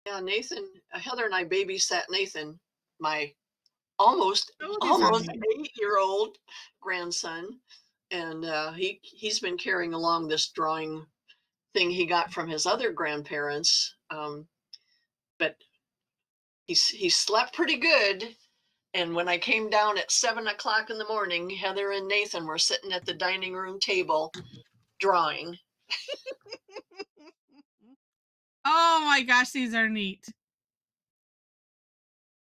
S2: Yeah, Nathan, Heather and I babysat Nathan, my almost
S1: Oh, these are
S2: almost
S1: neat.
S2: 8-year-old grandson, and he's been carrying along this drawing thing he got from his other grandparents. But he slept pretty good. And when I came down at 7 o'clock in the morning, Heather and Nathan were sitting at the dining room table drawing.
S1: Oh my gosh, these are neat.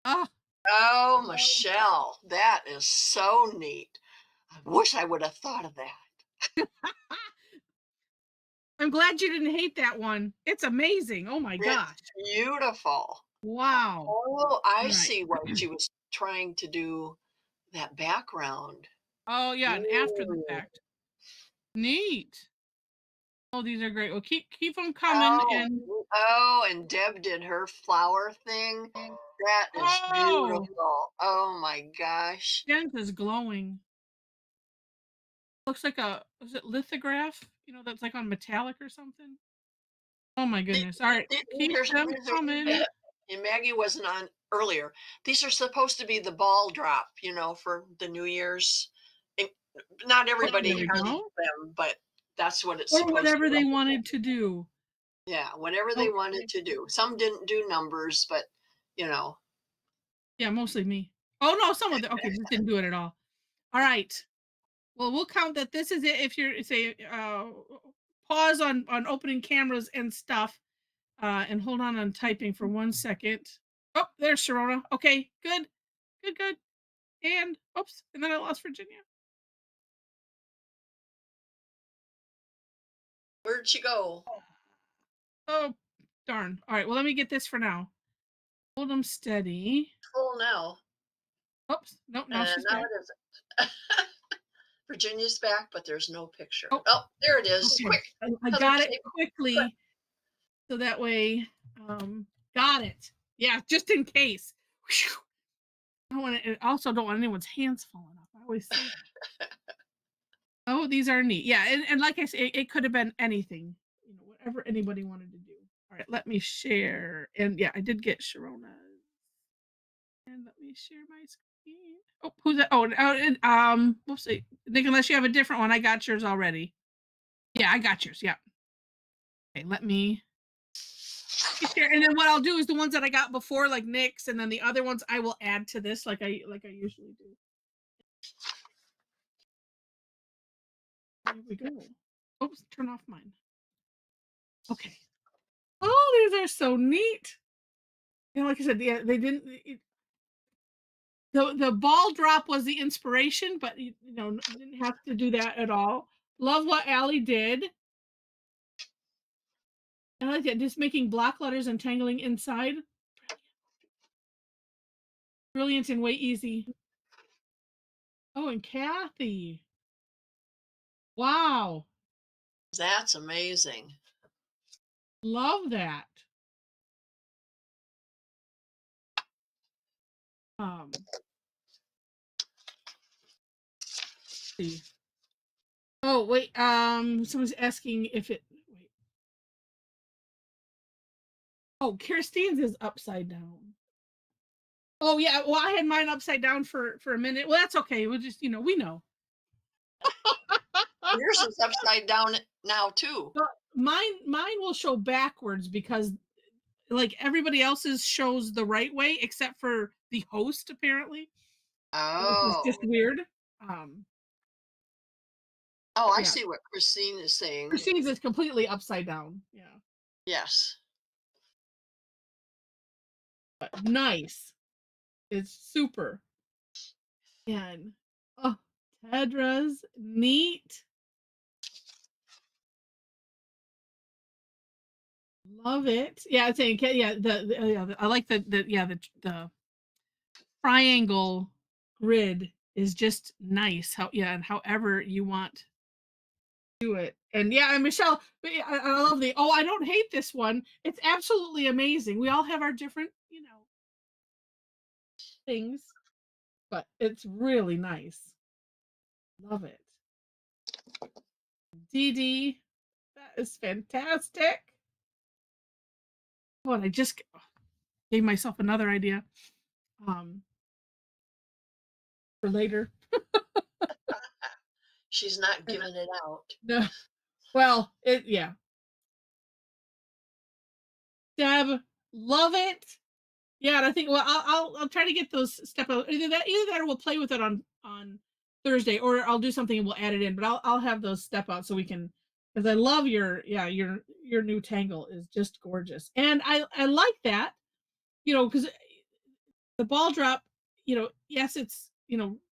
S1: Oh,
S2: Oh, Michelle, that is so neat. I wish I would have thought of that.
S1: I'm glad you didn't hate that one. It's amazing. Oh my
S2: It's
S1: gosh.
S2: beautiful.
S1: Wow.
S2: Oh, I
S1: All right.
S2: see what she was trying to do, that background.
S1: Oh yeah, and after the
S2: Ooh.
S1: fact. Neat. Oh, these are great. Well, keep them coming
S2: Oh,
S1: and
S2: oh, and Deb did her flower thing. That is
S1: oh,
S2: beautiful. Oh my gosh.
S1: Jen's is glowing. Looks like was it lithograph? That's like on metallic or something. Oh my
S2: The-
S1: goodness. All right, keep them coming.
S2: and Maggie wasn't on earlier. These are supposed to be the ball drop, for the New Year's. And not
S1: Oh, there
S2: everybody
S1: we
S2: has
S1: go.
S2: them, but that's what it's
S1: Or
S2: supposed to
S1: whatever they
S2: represent.
S1: wanted to do.
S2: Yeah, whatever they wanted
S1: Okay.
S2: to do. Some didn't do numbers, but you know,
S1: Yeah, mostly me. Oh no, some of the okay, just didn't do it at all. All right. Well, we'll count that this is it if you're say pause on opening cameras and stuff. And hold on typing for 1 second. Oh, there's Sharona. Okay, good, good, good. And oops, and then I lost Virginia.
S2: where'd she go?
S1: Oh, darn. All right, well, let me get this for now. Hold them steady.
S2: Full now.
S1: Oops, nope, now
S2: And
S1: she's
S2: now
S1: back.
S2: it isn't. Virginia's back, but there's no picture.
S1: Oh,
S2: Oh, there it is.
S1: okay.
S2: Quick.
S1: I
S2: Heather,
S1: got it
S2: take
S1: quickly so that way, got it. Yeah, just in case. Whew. I also don't want anyone's hands falling off. I always say that. Oh, these are neat. Yeah, and like I said, it could have been anything, whatever anybody wanted to do. All right, let me share. And yeah, I did get Sharona's. And let me share my screen. Oh, who's that? Oh, whoops. Nick, unless you have a different one, I got yours already. Yeah, I got yours. Yeah. Okay, let me share. And then what I'll do is the ones that I got before, like Nick's, and then the other ones I will add to this, like I usually do. There we go. Oops, turn off mine. Okay. Oh, these are so neat. And like I said, yeah, they didn't. The ball drop was the inspiration, but you know, didn't have to do that at all. Love what Allie did. I like that, just making block letters and tangling inside. Brilliant and way easy. Oh, and Kathy. Wow.
S2: That's amazing.
S1: Love that. See. Oh, wait, someone's asking if it wait. Oh, Kirstein's is upside down. Oh yeah, well I had mine upside down for a minute. Well, that's okay. We'll just, we know.
S2: Yours is upside down now too.
S1: But mine will show backwards because like everybody else's shows the right way except for the host apparently. Which is
S2: Oh.
S1: just weird. Um
S2: Oh, I
S1: yeah.
S2: see what Christine is saying.
S1: Christine's is completely upside down. Yeah.
S2: Yes.
S1: But nice. It's super. And oh, Tedra's neat. Love it. Yeah, I'm saying yeah, I like the triangle grid is just nice. How and however you want to do it. And yeah, and Michelle, I love I don't hate this one. It's absolutely amazing. We all have our different, things, but it's really nice. Love it. Dee Dee, that is fantastic. Oh, and I just gave myself another idea for later.
S2: She's not giving it out.
S1: No. Well, yeah. Deb, love it. Yeah, and I think I'll try to get those step out. Either that or we'll play with it on Thursday, or I'll do something and we'll add it in. But I'll have those step out so we can, because I love your new Tangle is just gorgeous, and I like that, because the ball drop, yes, it's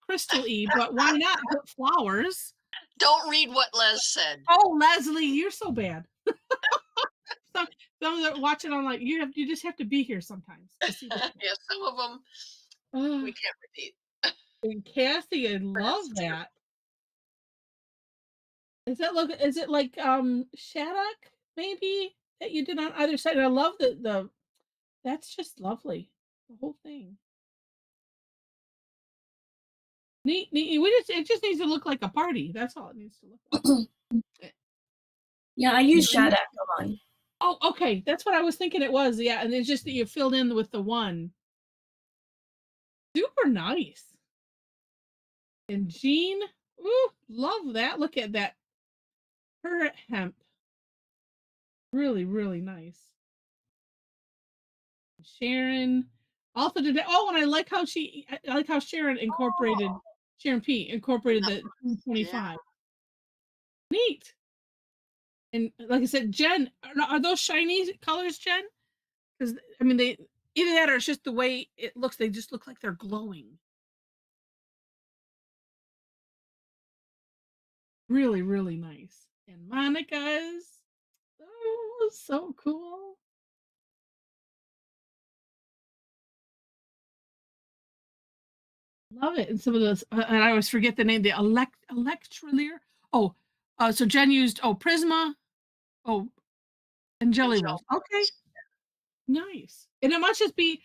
S1: crystal-y, but why not put flowers?
S2: Don't read what Les said.
S1: Oh, Leslie, you're so bad. some some that watch it on like you just have to be here sometimes to see this.
S2: Yeah, some of them we can't repeat.
S1: And Kathy, I love that. Is it like Shattuck maybe that you did on either side? And I love the that's just lovely. The whole thing. Neat. It just needs to look like a party. That's all it needs to look like.
S4: Yeah, I use Shattuck on mine.
S1: Oh, okay. That's what I was thinking it was. Yeah, and it's just that you filled in with the one. Super nice. And Jean, ooh, love that. Look at that. Her hemp. Really, really nice. Sharon also did that. Oh, and I like how Sharon incorporated Sharon P incorporated the 25. Neat. And like I said, Jen, are those shiny colors, Jen? Because I mean, they either that or it's just the way it looks. They just look like they're glowing. Really, really nice. And Monica's, oh, so cool. Love it. And some of those, and I always forget the name, the Electrolier. Oh, so Jen used, Prisma. Oh, and jelly rolls. Okay. Nice. And it must just be,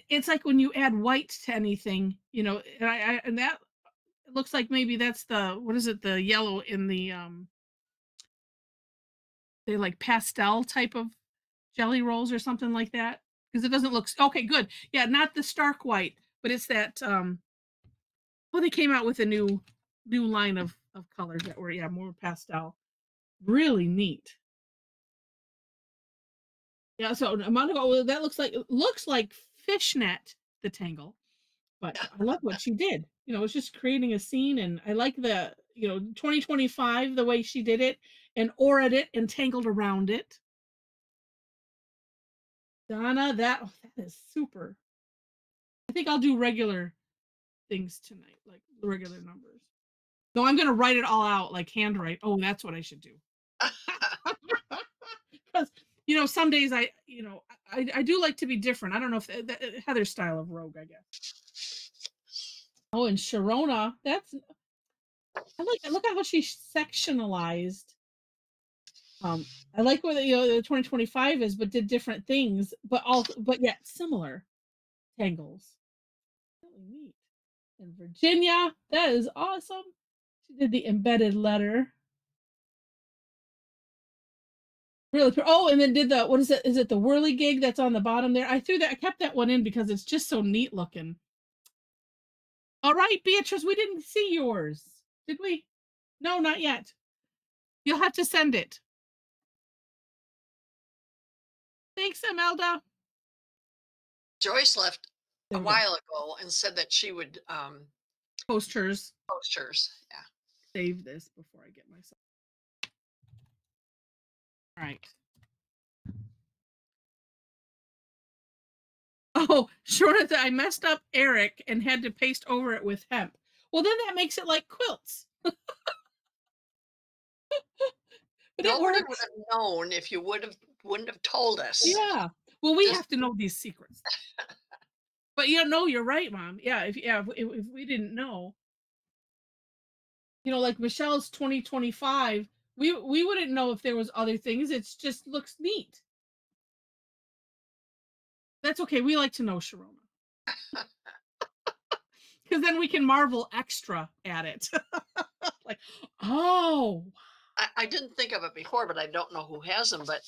S1: it's like when you add white to anything, and that it looks like maybe that's what is it, the yellow in the like pastel type of jelly rolls or something like that. Because it doesn't look okay, good. Yeah, not the stark white, but it's that well, they came out with a new line of colors that were more pastel. Really neat. Yeah, so a month ago, well, that looks like fishnet, the tangle, but I love what she did. It's just creating a scene, and I like the 2025 the way she did it and ored it and tangled around it. Donna, that is super. I think I'll do regular things tonight, like regular numbers. No, I'm gonna write it all out, like handwrite. Oh, that's what I should do. Because some days I do like to be different. I don't know if Heather's style of rogue, I guess. Oh, and Sharona, look at how she sectionalized. I like where the 2025 is, but did different things, but yet similar tangles. Really neat. And Virginia, that is awesome. She did the embedded letter. Really. Oh, and then did the what is it? Is it the whirligig that's on the bottom there? I kept that one in because it's just so neat looking. All right, Beatrice, we didn't see yours, did we? No, not yet. You'll have to send it. Thanks, Imelda.
S2: Joyce left
S1: There
S2: a
S1: we go.
S2: while ago and said that she would
S1: Post hers.
S2: post hers. Yeah.
S1: Save this before I get myself. All right. Oh, sure. I messed up Eric and had to paste over it with hemp. Well, then that makes it like quilts. But it
S2: Nobody would
S1: works.
S2: have known if you wouldn't have told us.
S1: Yeah. Well, we
S2: Just
S1: have to know these secrets. But no, you're right, Mom. Yeah, if we didn't know, like Michelle's 2025, we wouldn't know if there was other things. It's just looks neat. That's okay. We like to know, Sharona. Because then we can marvel extra at it. Like, oh.
S2: I didn't think of it before, but I don't know who has them. But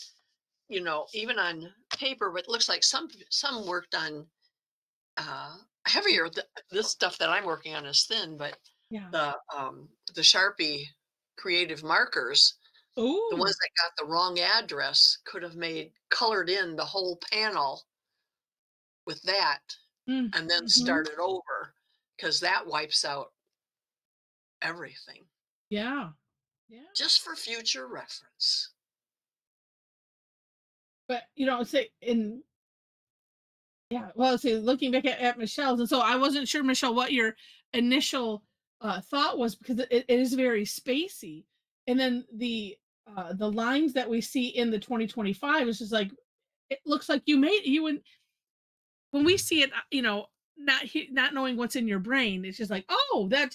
S2: even on paper, but it looks like some worked on heavier. This stuff that I'm working on is thin, but
S1: Yeah.
S2: the Sharpie creative markers, the
S1: Oh.
S2: ones that got the wrong address, could have colored in the whole panel with that, and then started over, because that wipes out everything.
S1: Yeah. Yeah.
S2: Just for future reference.
S1: But say in well, see, looking back at Michelle's, and so I wasn't sure, Michelle, what your initial thought was, because it is very spacey, and then the lines that we see in the 2025 is just like, it looks like when we see it, not knowing what's in your brain, it's just like, oh, it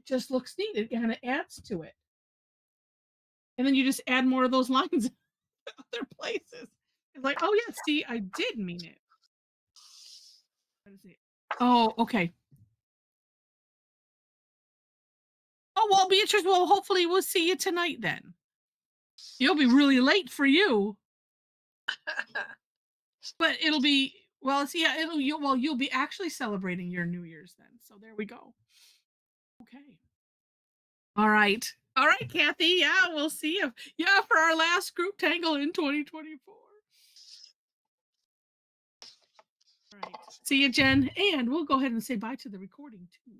S1: just looks neat. It kind of adds to it, and then you just add more of those lines other places. It's like, oh yeah, see, I did mean it. Oh, okay. Oh well, Beatrice. Well, hopefully we'll see you tonight then. You'll be really late for you, but it'll be well. See, yeah, you'll be actually celebrating your New Year's then. So there we go. Okay. All right. All right, Kathy. Yeah, we'll see you. Yeah, for our last group tangle in 2024. All right. See you, Jen. And we'll go ahead and say bye to the recording too.